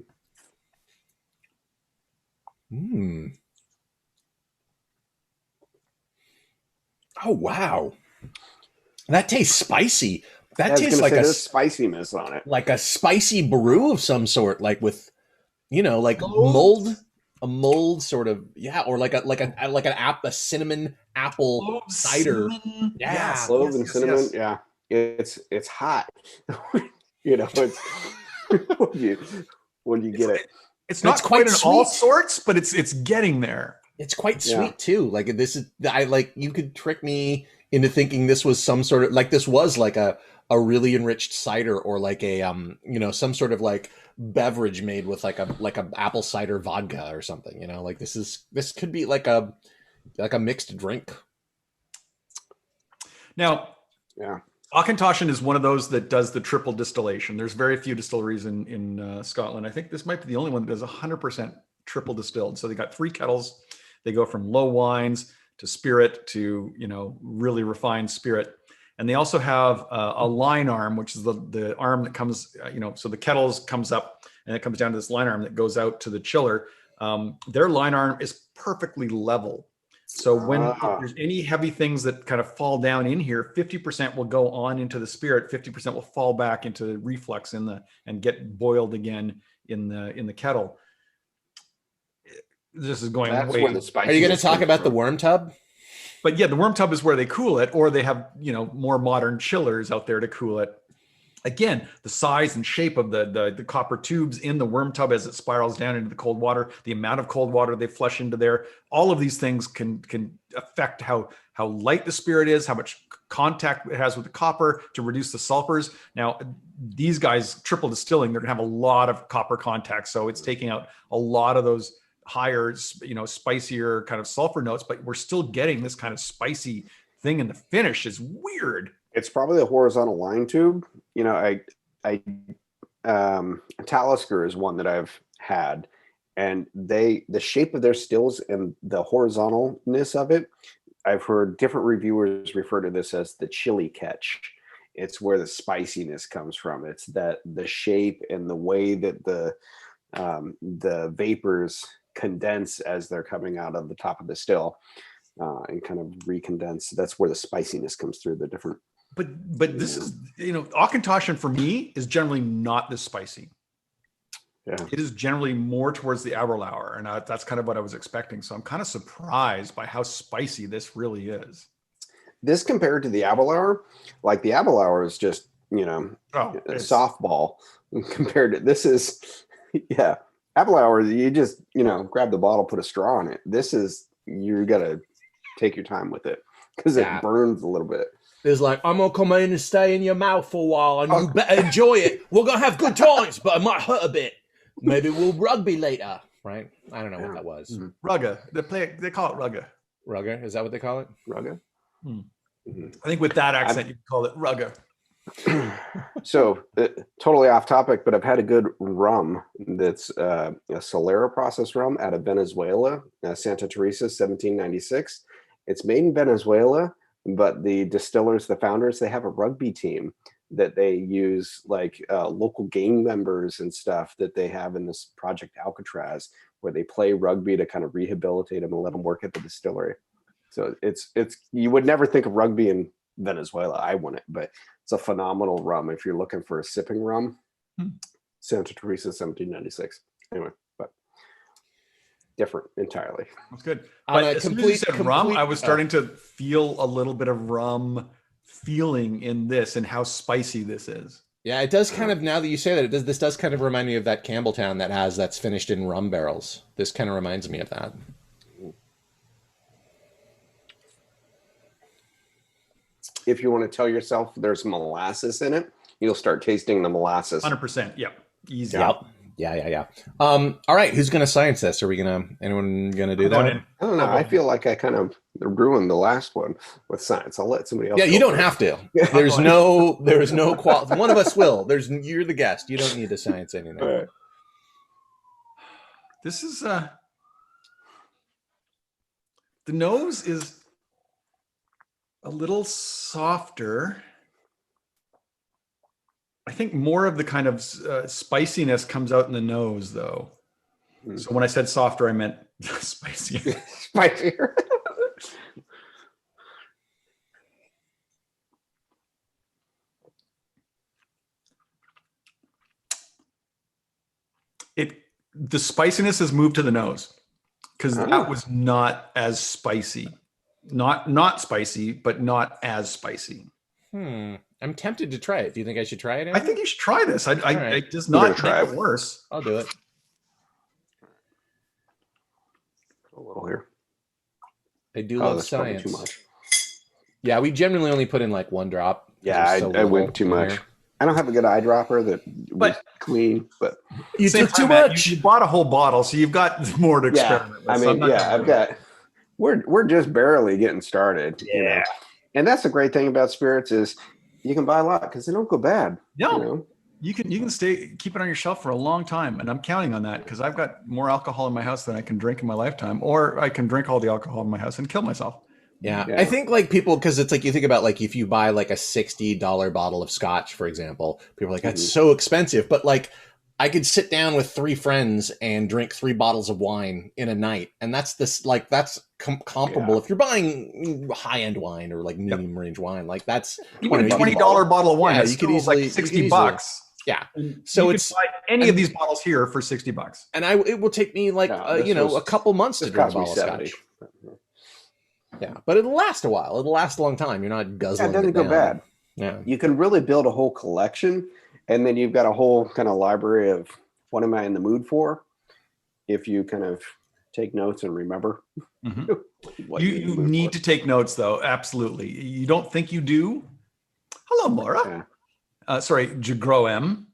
wow, that tastes spicy. That tastes like there's spiciness on it, like a spicy brew of some sort, like with, like a mold sort of, or like a cinnamon apple cider. Cinnamon. Yeah, clove and cinnamon. Yes. Yeah, it's hot. It's when you get it. It's not quite all sorts, but it's getting there. It's quite sweet too. Like you could trick me into thinking this was some sort of this was like a really enriched cider, or like a some sort of like beverage made with like a apple cider vodka or something. Like this could be like a mixed drink. Now, Auchentoshan is one of those that does the triple distillation. There's very few distilleries in Scotland. I think this might be the only one that does 100% triple distilled. So they got 3 kettles. They go from low wines to spirit to really refined spirit. And they also have a line arm, which is the arm that comes, so the kettles comes up and it comes down to this line arm that goes out to the chiller. Their line arm is perfectly level. So when if there's any heavy things that kind of fall down in here, 50% will go on into the spirit, 50% will fall back into reflux and get boiled again in the kettle. This is going way. Are you going to talk about the worm tub? But yeah, the worm tub is where they cool it, or they have more modern chillers out there to cool it. Again, the size and shape of the copper tubes in the worm tub as it spirals down into the cold water, the amount of cold water they flush into there, all of these things can affect how light the spirit is, how much contact it has with the copper to reduce the sulfurs. Now, these guys triple distilling, they're gonna have a lot of copper contact, so it's taking out a lot of those higher, spicier kind of sulfur notes, but we're still getting this kind of spicy thing in the finish. Is weird. It's probably a horizontal line tube. Talisker is one that I've had, and the shape of their stills and the horizontalness of it, I've heard different reviewers refer to this as the chili catch. It's where the spiciness comes from. It's that the shape and the way that the vapors condense as they're coming out of the top of the still and kind of recondense. That's where the spiciness comes through the different. But this is, Auchentoshan for me is generally not this spicy. Yeah. It is generally more towards the Aberlour, and that's kind of what I was expecting. So I'm kind of surprised by how spicy this really is. This compared to the Aberlour, like the Aberlour is just, a softball compared to this is, Aberlour, you just, grab the bottle, put a straw in it. This is, you got to take your time with it because it burns a little bit. It's like, I'm going to come in and stay in your mouth for a while and you better enjoy it. We're going to have good times, but it might hurt a bit. Maybe we'll rugby later, right? I don't know what that was. Mm-hmm. Rugga. They call it rugga. Rugga? Is that what they call it? Rugga? Mm-hmm. I think with that accent, you can call it rugga. So totally off topic, but I've had a good rum that's a Solera process rum out of Venezuela, Santa Teresa, 1796. It's made in Venezuela, but the distillers, the founders, they have a rugby team that they use, like local gang members and stuff that they have in this Project Alcatraz, where they play rugby to kind of rehabilitate them and let them work at the distillery. So it's you would never think of rugby in Venezuela. I wouldn't, but it's a phenomenal rum if you're looking for a sipping rum. Santa Teresa, 1796. Anyway, but different entirely. That's good. But as soon as you said rum, I was starting to feel a little bit of rum feeling in this and how spicy this is. Yeah, it does kind of, now that you say that, this does kind of remind me of that Campbelltown that's finished in rum barrels. This kind of reminds me of that. If you want to tell yourself there's molasses in it, you'll start tasting the molasses. 100%. Yep. Easy. Yep. Yeah. All right. Who's going to science this? Anyone going to do that? I don't know. I feel like I kind of ruined the last one with science. I'll let somebody else. Yeah, you don't have to. There's no quality. One of us will. You're the guest. You don't need to science anything. Right. This is the nose is a little softer. I think more of the kind of spiciness comes out in the nose, though. So when I said softer, I meant spicier. Spicier. The spiciness has moved to the nose because that was not as spicy. Not spicy, but not as spicy. I'm tempted to try it. Do you think I should try it, Andrew? I think you should try this. It does not make it worse. I'll do it. A little here. I do love science. Too much. Yeah, we generally only put in like one drop. Yeah, I went too much. Here. I don't have a good eyedropper that was clean, but you took too much. You bought a whole bottle, so you've got more to experiment with. I mean, I've got. We're just barely getting started. Yeah, and that's the great thing about spirits is you can buy a lot because they don't go bad. No, you can keep it on your shelf for a long time, and I'm counting on that because I've got more alcohol in my house than I can drink in my lifetime, or I can drink all the alcohol in my house and kill myself. Yeah. I think like people, because it's like you think about like if you buy like a $60 bottle of scotch, for example, people are like, that's so expensive. But like I could sit down with 3 friends and drink 3 bottles of wine in a night. And that's comparable. If you're buying high end wine or like medium range wine, like that's even a $20 bottle of wine. You could easily like $60. Yeah. So it's buy any of these bottles here for $60. And it will take me like, a couple months to drink a bottle of scotch. Yeah, but it'll last a while. It'll last a long time. You're not guzzling. It doesn't go bad. Yeah, you can really build a whole collection, and then you've got a whole kind of library of what am I in the mood for? If you kind of take notes and remember. You need to take notes, though. Absolutely. You don't think you do? Hello, Maura. Yeah. Sorry, Jagroem.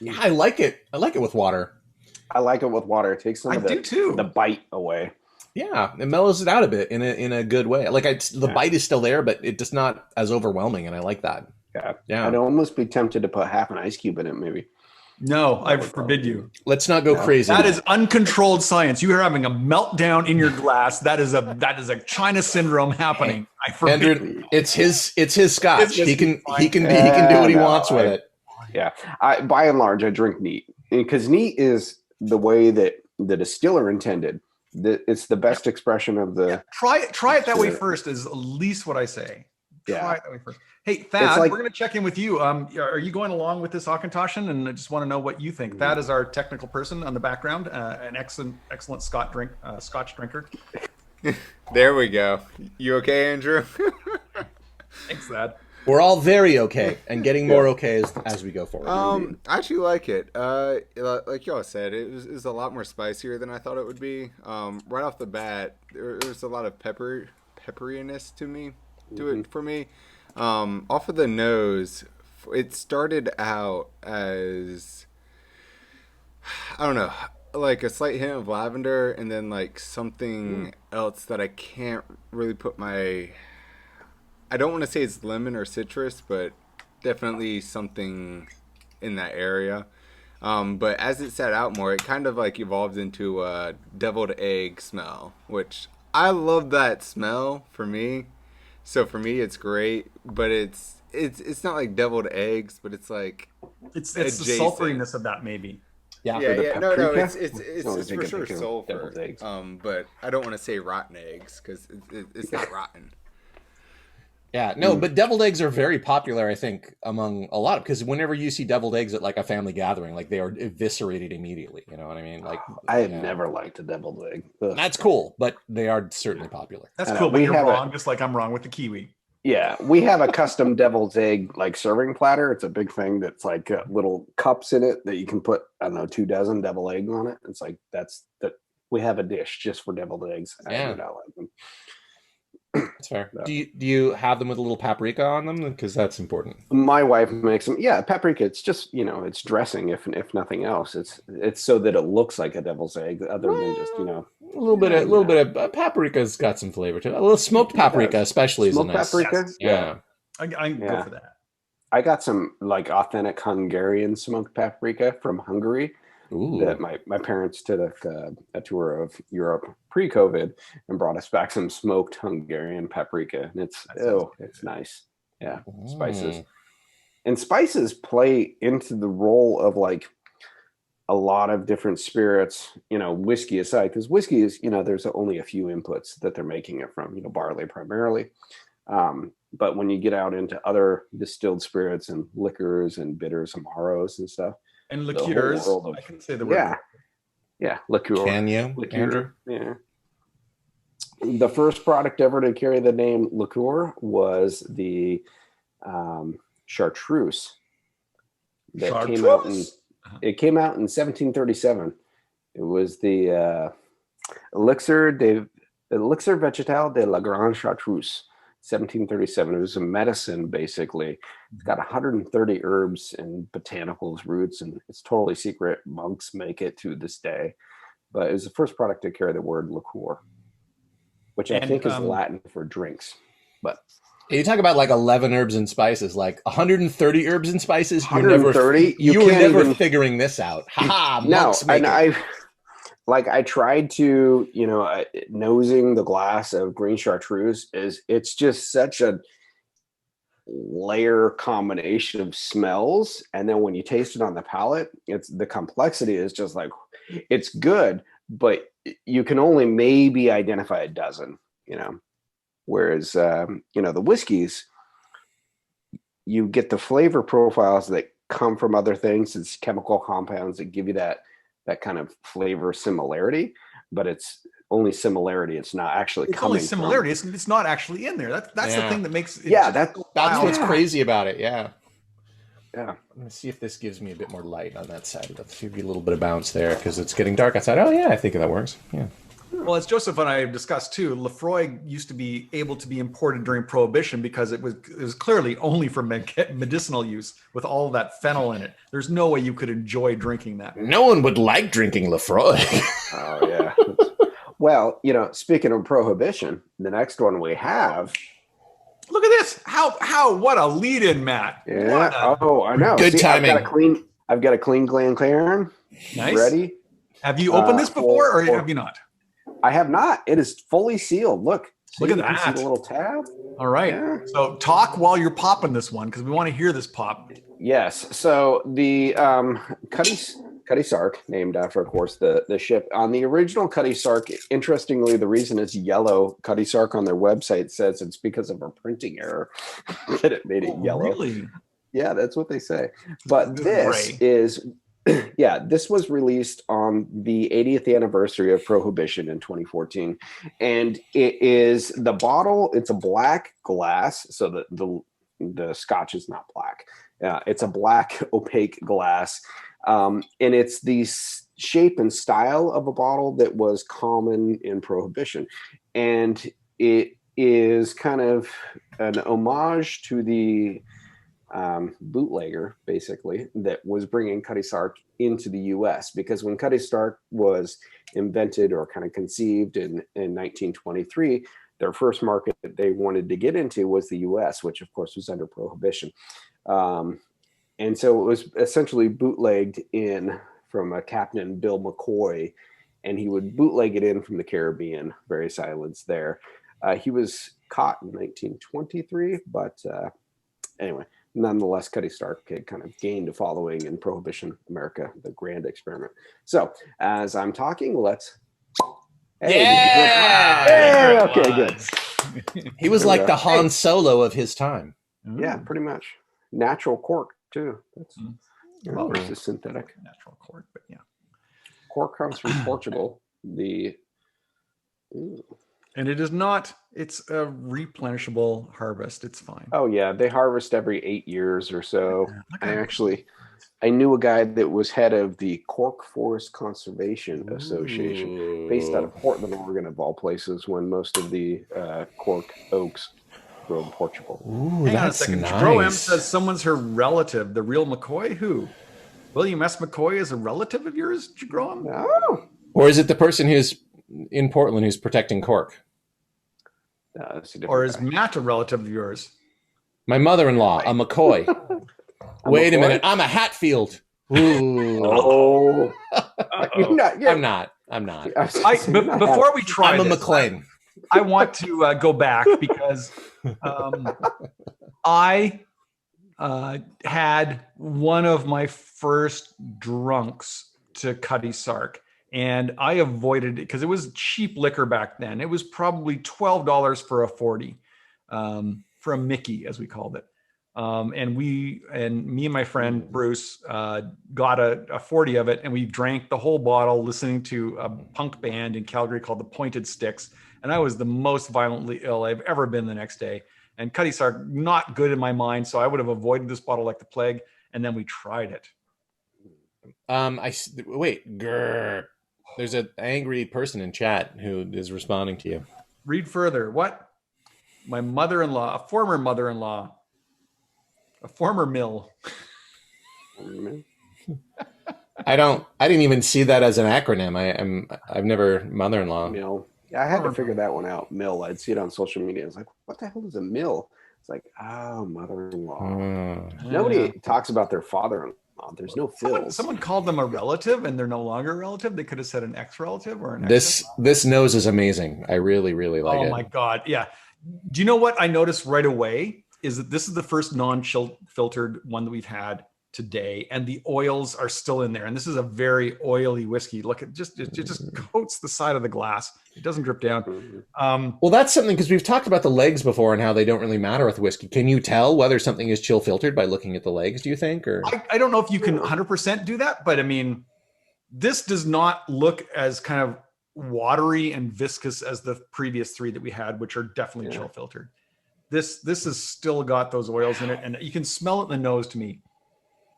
Yeah, I like it. I like it with water. I like it with water. It takes some of the bite away. Yeah, it mellows it out a bit in a good way. Like the bite is still there, but it's just not as overwhelming, and I like that. Yeah. I'd almost be tempted to put half an ice cube in it, maybe. No, I forbid you. Let's not go crazy. That is uncontrolled science. You are having a meltdown in your glass. That is a China syndrome happening. I forbid Andrew, it's his scotch. He can do what he wants with it. Yeah, by and large, I drink neat because neat is the way that the distiller intended. It's the best expression of the. Try it that way first. Is at least what I say. Try it that way first. Hey, Thad, we're going to check in with you. Are you going along with this Auchentoshan? And I just want to know what you think. Thad is our technical person on the background, an excellent Scotch drinker. There we go. You okay, Andrew? Thanks, Thad. We're all very okay and getting more okay as we go forward. I actually like it. Like y'all said, it was a lot more spicier than I thought it would be. Right off the bat, there's a lot of pepperiness to it for me. Off of the nose, it started out as, I don't know, like a slight hint of lavender, and then like something else that I can't really put my. I don't want to say it's lemon or citrus, but definitely something in that area. But as it sat out more, it kind of like evolved into a deviled egg smell, which I love that smell for me. So for me, it's great, but it's not like deviled eggs, but it's like it's the sulfuriness of that maybe. No, it's for sure sulfur. But I don't want to say rotten eggs because it's not rotten. Yeah, no, but deviled eggs are very popular, I think, among a lot of, because whenever you see deviled eggs at like a family gathering, like they are eviscerated immediately. You know what I mean? Like I have never liked a deviled egg. Ugh. That's cool, but they are certainly popular. That's cool, but you're wrong, just like I'm wrong with the kiwi. Yeah, we have a custom deviled egg like serving platter. It's a big thing that's like little cups in it that you can put, I don't know, 24 deviled eggs on it. It's like that. We have a dish just for deviled eggs. Yeah. I do not like them. That's fair. No. Do you have them with a little paprika on them? Because that's important. My wife makes them. Yeah, paprika. It's just, it's dressing. If nothing else, it's so that it looks like a devil's egg, other than just a little bit of paprika's got some flavor to it. A little smoked paprika, especially, smoked is a nice. Paprika. Yes. Yeah, I go for that. I got some like authentic Hungarian smoked paprika from Hungary. Ooh. That my parents did a tour of Europe pre-COVID and brought us back some smoked Hungarian paprika, and it's nice. Yeah, spices, and spices play into the role of like a lot of different spirits. Whiskey aside, because whiskey is there's only a few inputs that they're making it from. Barley primarily, but when you get out into other distilled spirits and liquors and bitters, amaros and stuff. And liqueurs. I can say the word. Yeah, liqueur. Can you, liqueur. Andrew? Yeah. The first product ever to carry the name liqueur was the chartreuse. It came out in 1737. It was the elixir vegetal de la grande chartreuse. 1737. It was a medicine, basically. It's got 130 herbs and botanicals, roots, and it's totally secret. Monks make it to this day. But it was the first product to carry the word liqueur, which I think is Latin for drinks. But you talk about like 11 herbs and spices, like 130 herbs and spices. 130? You were never figuring this out. Ha! No, and I tried to, nosing the glass of green chartreuse it's just such a layer combination of smells. And then when you taste it on the palate, the complexity is just like, it's good, but you can only maybe identify a dozen, whereas, the whiskeys, you get the flavor profiles that come from other things. It's chemical compounds that give you that kind of flavor similarity, but it's only similarity. It's not actually coming. It's only similarity. It's not actually in there. That's the thing that makes it. That's what's crazy about it. Yeah. Yeah. I'm gonna see if this gives me a bit more light on that side. Let's give you a little bit of bounce there because it's getting dark outside. Oh yeah, I think that works. Yeah. Well, as Joseph and I have discussed too, Lefroy used to be able to be imported during Prohibition because it was clearly only for medicinal use with all of that fennel in it. There's no way you could enjoy drinking that. No one would like drinking Lefroy. Oh yeah. Well, speaking of Prohibition, the next one we have. Look at this! What a lead-in, Matt. Yeah. I know. Good timing. I've got a clean Glencairn. Nice. Ready. Have you opened this before, or have you not? I have not. It is fully sealed. Look at that. See the little tab. All right. Yeah. So talk while you're popping this one because we want to hear this pop. Yes. So the Cutty Sark, named after, of course, the ship. On the original Cutty Sark, interestingly, the reason it's yellow Cutty Sark on their website says it's because of a printing error that it made it yellow. Really? Yeah, that's what they say. But this is. Yeah, this was released on the 80th anniversary of Prohibition in 2014. And it is the bottle, it's a black glass. So the the Scotch is not black. It's a black opaque glass, and it's the shape and style of a bottle that was common in Prohibition, and it is kind of an homage to the bootlegger, basically, that was bringing Cutty Sark into the U.S. because when Cutty Sark was invented or kind of conceived in 1923, their first market that they wanted to get into was the U.S., which of course was under Prohibition, and so it was essentially bootlegged in from a Captain Bill McCoy, and he would bootleg it in from the Caribbean, various islands there. He was caught in 1923, but anyway, nonetheless, Cutty Sark had kind of gained a following in Prohibition America, the grand experiment. So as I'm talking, let's... Hey, okay, good. He was like the Han Solo of his time. Yeah, pretty much. Natural cork, too. That's just synthetic. Natural cork, but yeah. Cork comes from Portugal. And it is not, it's a replenishable harvest. It's fine. Oh, yeah. They harvest every 8 years or so. I knew a guy that was head of the Cork Forest Conservation Association based out of Portland, Oregon, of all places, when most of the cork oaks grow in Portugal. Ooh, Hang on a that's second. nice. Jerome M says someone's her relative, the real McCoy. Who? William S. McCoy is a relative of yours, Jerome? Oh. Or is it the person who's in Portland who's protecting cork? Or is Matt a relative of yours? My mother-in-law, a McCoy. Wait a minute, I'm a Hatfield. Ooh. Oh. You're not, I'm not. Before we try I'm a this, McLean. I want to go back because I had one of my first drunks to Cutty Sark, and I avoided it because it was cheap liquor back then. It was probably $12 for a 40, for a Mickey, as we called it. And me and my friend Bruce got a 40 of it, and we drank the whole bottle listening to a punk band in Calgary called the Pointed Sticks. And I was the most violently ill I've ever been the next day. And Cutty Sark, not good in my mind, so I would have avoided this bottle like the plague. And then we tried it. Wait, grr. There's an angry person in chat who is responding to you. Read further. What? My mother-in-law, a former mother-in-law, a former mill. I didn't even see that as an acronym. I've never mother-in-law. Mill. Yeah, I had to figure that one out. Mill. I'd see it on social media. I was like, what the hell is a mill? It's like, oh, mother-in-law. Nobody talks about their father-in-law. There's no fills. Someone called them a relative, and they're no longer a relative. They could have said an ex-relative or an This nose is amazing. I really, really like it. Oh my God. Yeah. Do you know what I noticed right away? Is that this is the first non-filtered one that we've had today, and the oils are still in there. And this is a very oily whiskey. Look, it just coats the side of the glass. It doesn't drip down. Well, that's something, because we've talked about the legs before and how they don't really matter with whiskey. Can you tell whether something is chill filtered by looking at the legs, do you think? Or I don't know if you can 100% do that, but I mean, this does not look as kind of watery and viscous as the previous three that we had, which are definitely chill filtered. This has still got those oils in it, and you can smell it in the nose to me.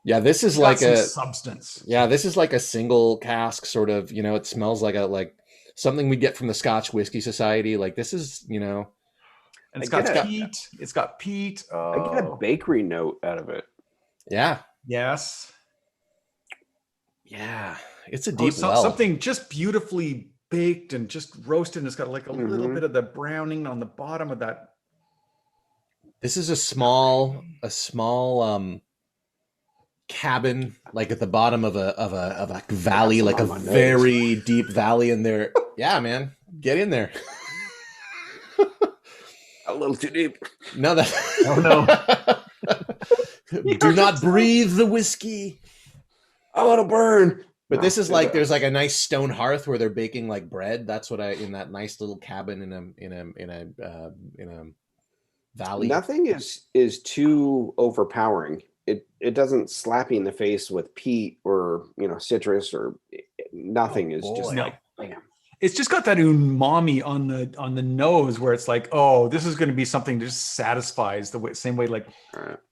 Yeah, this is It's like got a some substance. Yeah, this is like a single cask sort of, it smells like something we get from the Scotch Whisky Society. Like this is, And it's got peat. It's got peat. I get a bakery note out of it. Yeah. Yes. Yeah. It's a deep well. Something just beautifully baked and just roasted, and it's got like a little bit of the browning on the bottom of that. This is a small cabin, like at the bottom of a valley, like a very deep valley in there. Yeah, man, get in there. A little too deep. No, Oh no! Do not breathe the whiskey. I want to burn. But this is like there's like a nice stone hearth where they're baking like bread. That's what in that nice little cabin in a valley. Nothing is too overpowering. It doesn't slap you in the face with peat or citrus or nothing is just like bam. it's just got that umami on the nose where it's like, oh, this is going to be something that just satisfies same way like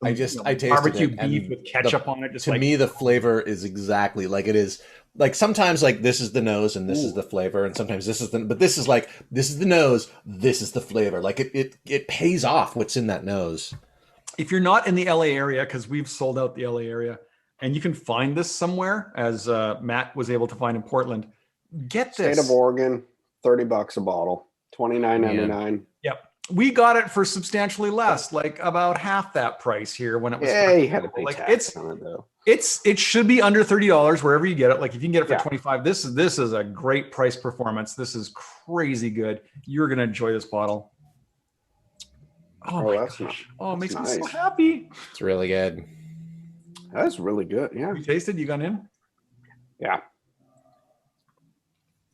I tasted barbecue it, and beef with ketchup on it. Just to me, the flavor is exactly like it is. Like sometimes, like this is the nose and this is the flavor, and sometimes this is but this is like this is the nose, this is the flavor. Like it pays off what's in that nose. If you're not in the LA area, because we've sold out the LA area, and you can find this somewhere, as Matt was able to find in Portland, get this. State of Oregon, $30 a bottle, $29.99. Yep. We got it for substantially less, like about half that price here when it was. Yeah, you had to pay like tax on it though. It should be under $30 wherever you get it. Like if you can get it for 25, this is a great price performance. This is crazy good. You're gonna enjoy this bottle. Oh my gosh! Oh, it makes me so happy. It's really good. That's really good. Yeah. You tasted? You got in? Yeah.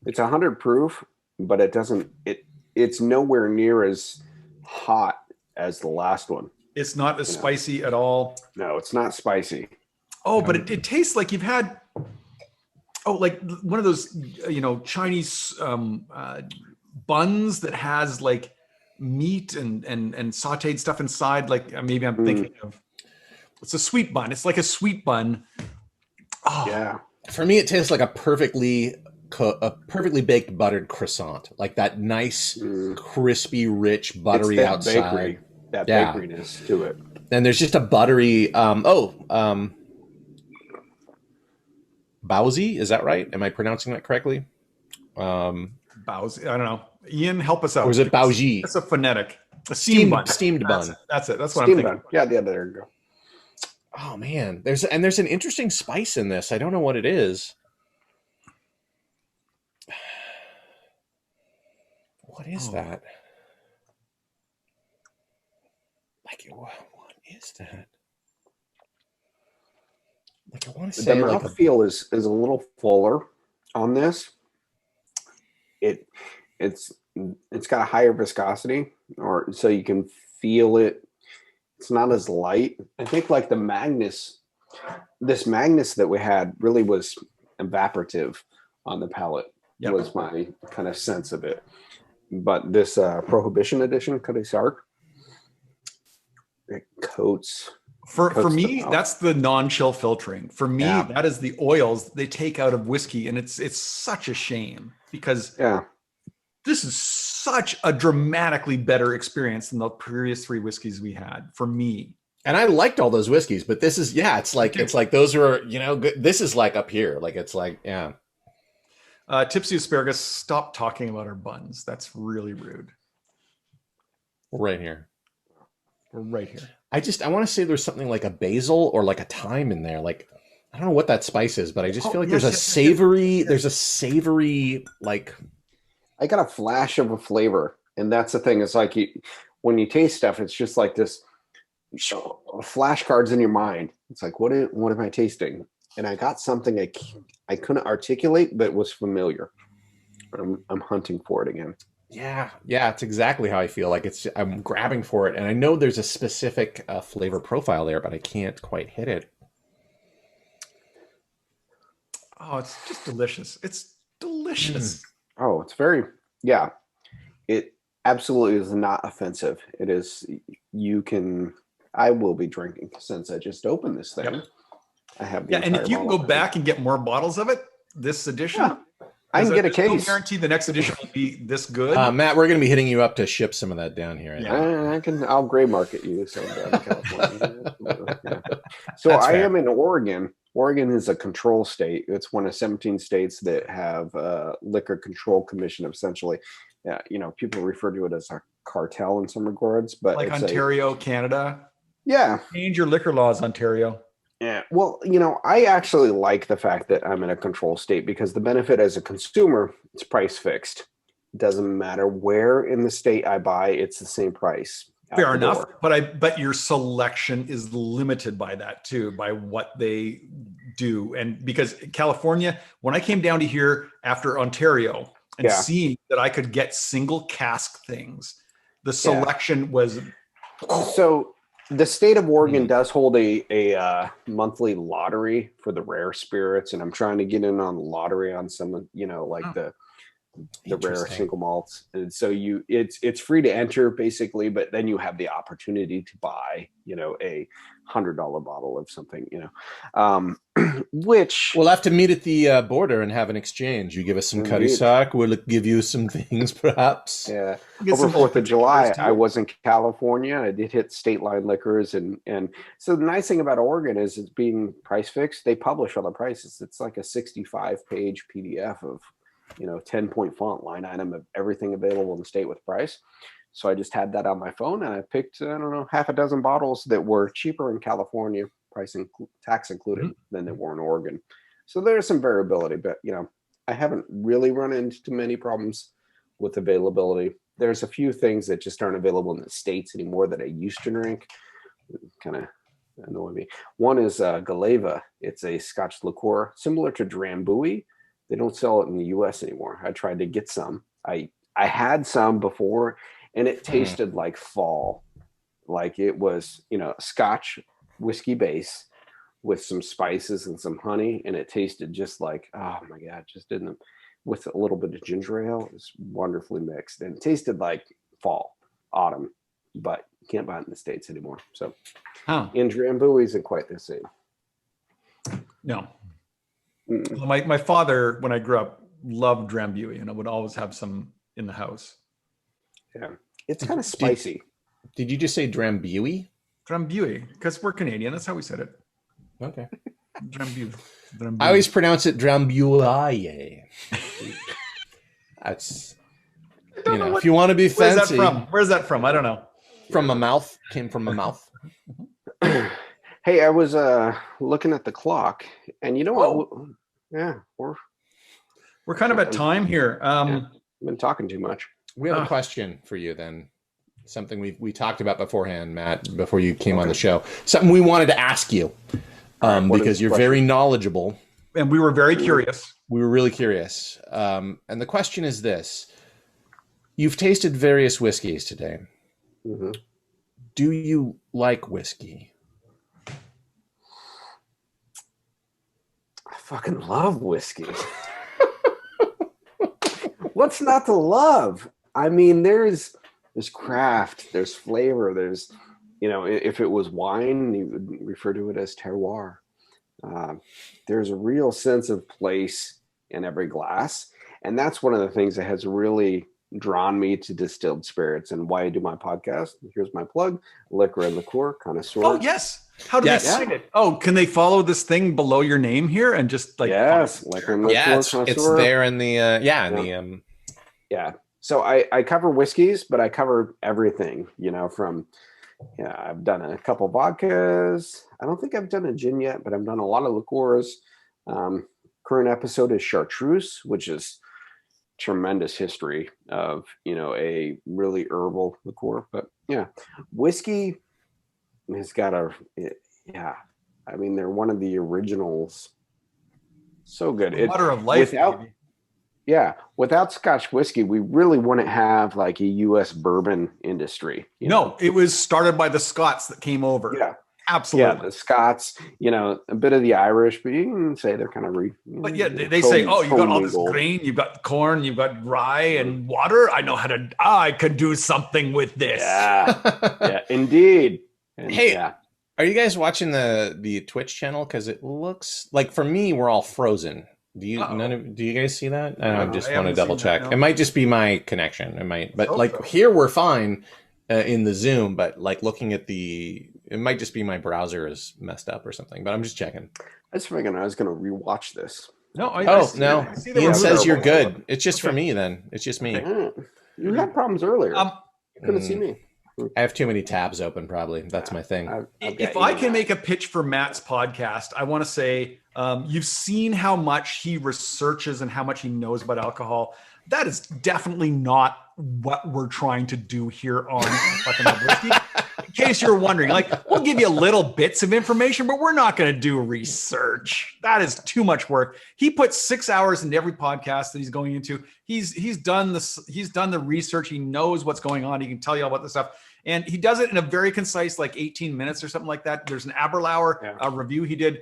It's 100 proof, but it doesn't. It's nowhere near as hot as the last one. It's not as spicy at all. No, it's not spicy. Oh, but it tastes like you've had, like one of those, Chinese buns that has like meat and sauteed stuff inside. Like maybe I'm thinking of, it's a sweet bun. It's like a sweet bun. Oh yeah. For me, it tastes like a perfectly baked buttered croissant, like that nice, crispy, rich, buttery outside. That bakeryness to it. And there's just a buttery. Bowsy, is that right? Am I pronouncing that correctly? Bowsy, I don't know. Ian, help us out. Or is it Bowsy? It's a phonetic. A steamed bun. Steamed bun. That's it. That's what steamed I'm thinking. Bun. Yeah, there you go. Oh man, there's an interesting spice in this. I don't know what it is. What is that? Like, what is that? Like, I want to say the mouthfeel is a little fuller on this. It's got a higher viscosity, or so you can feel it. It's not as light. I think like this Magnus that we had really was evaporative on the palate. Yep. Was my kind of sense of it. But this Prohibition edition, Cutty Sark, it coats. For me, that's the non-chill filtering. For me, that is the oils they take out of whiskey, and it's such a shame because this is such a dramatically better experience than the previous 3 whiskeys we had. For me, and I liked all those whiskeys, but this is it's like those are good. This is like up here, like it's like Tipsy Asparagus, stop talking about our buns. That's really rude. Right here. We're right here. I want to say there's something like a basil or like a thyme in there. Like, I don't know what that spice is, but I just feel like there's a savory like. I got a flash of a flavor. And that's the thing. It's like when you taste stuff, it's just like this flashcards in your mind. It's like, what am I tasting? And I got something I couldn't articulate, but was familiar. I'm hunting for it again. Yeah, it's exactly how I feel. Like I'm grabbing for it, and I know there's a specific flavor profile there, but I can't quite hit it. Oh, it's just delicious. It's delicious. Oh, it's very It absolutely is not offensive. It is. I will be drinking since I just opened this thing. Yep. I have. And if you can go back and get more bottles of it, this edition. I can get a case. No guarantee the next edition will be this good. Matt, we're going to be hitting you up to ship some of that down here. I'll gray market you some down in California. So I am in Oregon. Oregon is a control state. It's one of 17 states that have a liquor control commission. Essentially, people refer to it as a cartel in some regards, but like it's Ontario, Canada. Yeah, change your liquor laws, Ontario. Yeah, well, I actually like the fact that I'm in a control state because the benefit as a consumer, it's price fixed. It doesn't matter where in the state I buy, it's the same price. Fair enough, but your selection is limited by that too, by what they do. And because California, when I came down to here after Ontario and seeing that I could get single cask things, the selection was so. The state of Oregon does hold a monthly lottery for the rare spirits, and I'm trying to get in on the lottery on some, the the rare single malts. And so it's free to enter basically, but then you have the opportunity to buy, a $100 bottle of something, which we'll have to meet at the border and have an exchange. You give us some cutty sock, we'll give you some things, perhaps. Yeah. Over 4th of July, I was in California. I did hit state line liquors, and so the nice thing about Oregon is it's being price fixed. They publish all the prices. It's like a 65-page PDF of 10-point font line item of everything available in the state with price. So I just had that on my phone, and I picked, half a dozen bottles that were cheaper in California, tax included, than they were in Oregon. So there's some variability, but I haven't really run into many problems with availability. There's a few things that just aren't available in the States anymore that I used to drink. Kind of annoy me. One is Galeva. It's a Scotch liqueur similar to Drambuie. They don't sell it in the US anymore. I tried to get some. I had some before, and it tasted like fall. Like it was, Scotch whiskey base with some spices and some honey, and it tasted just like, oh my God, just didn't, with a little bit of ginger ale. It was wonderfully mixed, and it tasted like fall, autumn, but you can't buy it in the States anymore. So in Drambuie isn't quite the same. No. Well, my father, when I grew up, loved Drambuie, and I would always have some in the house. Yeah, it's kind of spicy. Did you just say Drambuie? Drambuie, because we're Canadian. That's how we said it. Okay. Drambuie. I always pronounce it Drambuie. That's, if you want to be fancy. Where's that from? I don't know. From my mouth. Came from my mouth. Hey, I was looking at the clock, and you know what? Yeah, we're kind of at time here. I've been talking too much. We have a question for you then. Something we talked about beforehand, Matt, before you came on the show. Something we wanted to ask you because you're very knowledgeable. And we were very curious. We were really curious. And the question is this. You've tasted various whiskeys today. Mm-hmm. Do you like whiskey? I fucking love whiskey. What's not to love? I mean, there's craft, there's flavor, there's, if it was wine, you would refer to it as terroir. There's a real sense of place in every glass. And that's one of the things that has really drawn me to distilled spirits and why I do my podcast. Here's my plug, Liquor and Liqueur Connoisseur. Oh, yes. How do they find it? Oh, can they follow this thing below your name here and just like... Yes, Liquor and Liqueur Connoisseur. It's there in the... Yeah. So I cover whiskeys, but I cover everything, I've done a couple vodkas. I don't think I've done a gin yet, but I've done a lot of liqueurs. Current episode is chartreuse, which is tremendous history of, a really herbal liqueur. But yeah, whiskey has got I mean, they're one of the originals. So good. Water of life. Without Scotch whiskey, we really wouldn't have like a U.S. bourbon industry. It was started by the Scots that came over. Yeah, absolutely. Yeah, the Scots, a bit of the Irish, but you can say they're kind of But yeah, they say, oh, you got all this grain, you've got corn, you've got rye and water. I could do something with this. Yeah, indeed. And are you guys watching the Twitch channel? Because it looks like, for me, we're all frozen. Do you guys see that? I just want to double check. It might just be my connection. It might, but here we're fine in the Zoom. But like looking at it might just be my browser is messed up or something. But I'm just checking. I was thinking I was going to rewatch this. No, no. Ian says you're good. It's just for me then. It's just me. You had problems earlier. You couldn't see me. I have too many tabs open, probably. That's my thing. If I can make a pitch for Matt's podcast, I want to say you've seen how much he researches and how much he knows about alcohol. That is definitely not what we're trying to do here on Fucking Love Whiskey. In case you're wondering, we'll give you little bits of information, but we're not going to do research. That is too much work. He puts 6 hours into every podcast that he's going into. He's done this. He's done the research. He knows what's going on. He can tell you all about this stuff. And he does it in a very concise, 18 minutes or something like that. There's an Aberlour review he did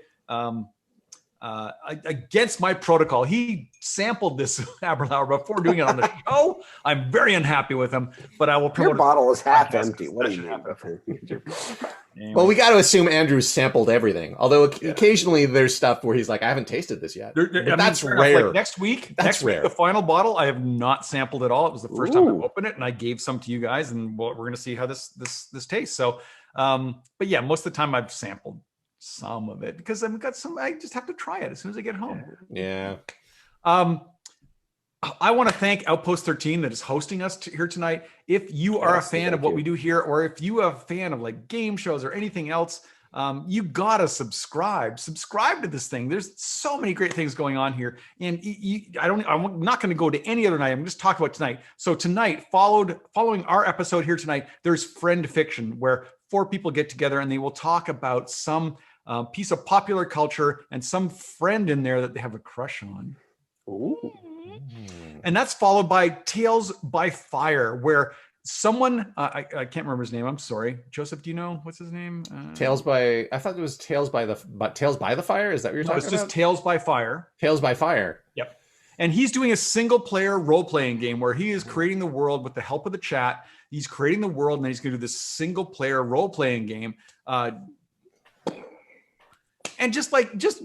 against my protocol. He sampled this Aberlour before doing it on the show. I'm very unhappy with him, but I will promote Your bottle is half podcast. empty. What That do you should mean? Anyway. Well, we got to assume Andrew sampled everything. Although occasionally there's stuff where he's like, I haven't tasted this yet. I mean, that's fair enough. rare. Like next week, Rare. the final bottle, I have not sampled at all. It was the first time I opened it, and I gave some to you guys, and we're going to see how this tastes. So, but yeah, most of the time I've sampled some of it because I've got some. I just have to try it as soon as I get home. Yeah. I want to thank Outpost 13 that is hosting us here tonight. If you are a fan of what we do here, or if you are a fan of like game shows or anything else, you gotta subscribe to this thing. There's so many great things going on here, and I'm not going to go to any other night. I'm just talking about tonight. So tonight, following our episode here tonight, there's Friend Fiction, where 4 people get together and they will talk about some piece of popular culture and some friend in there that they have a crush on. Ooh. And that's followed by Tales by Fire, where someone I can't remember his name. I'm sorry, Joseph. Do you know what's his name? I thought it was Tales by the Fire. Is that what you're talking about? It's just Tales by Fire. Tales by Fire. Yep. And he's doing a single player role playing game where he is creating the world with the help of the chat. He's creating the world, and then he's going to do this single player role playing game. And just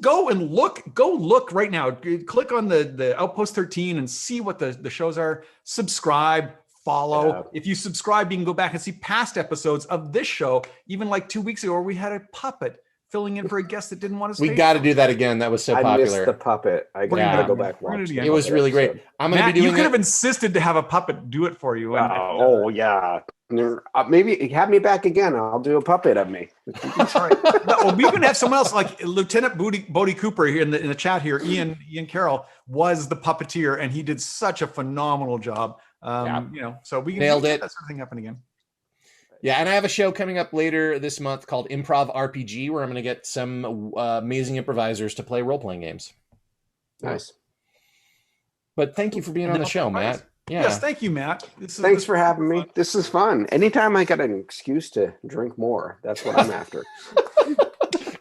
go look right now. Click on the Outpost 13 and see what the shows are. Subscribe, follow. Yeah. If you subscribe, you can go back and see past episodes of this show. Even like 2 weeks ago, where we had a puppet filling in for a guest that didn't want to stay. We got to do that again. That was so I popular. missed the puppet. I gotta go back and watch It was really great. I'm going to Matt, be doing you could it. have insisted to have a puppet do it for you. Yeah. Maybe have me back again. I'll do a puppet of me. That's right. Well, we even have someone else, like Lieutenant Bodie Cooper here in the chat here. Ian Carroll was the puppeteer, and he did such a phenomenal job. So we can Nailed make it. that sort of thing happen again. Yeah, and I have a show coming up later this month called Improv RPG, where I'm going to get some amazing improvisers to play role-playing games. Nice. But thank you for being on the show, Matt. Yeah. Yes, thank you, Matt. Thanks for having me. This is fun. Anytime I got an excuse to drink more, that's what I'm after.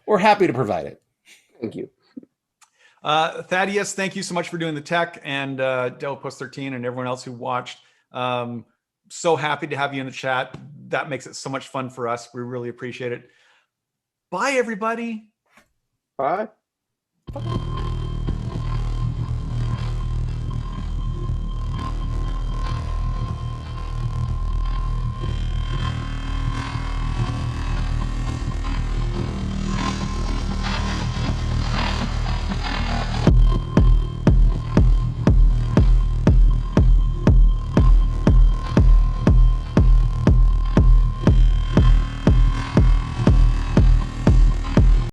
We're happy to provide it. Thank you. Thaddeus, thank you so much for doing the tech, and Outpost 13 and everyone else who watched. So happy to have you in the chat. That makes it so much fun for us. We really appreciate it. Bye, everybody. Bye.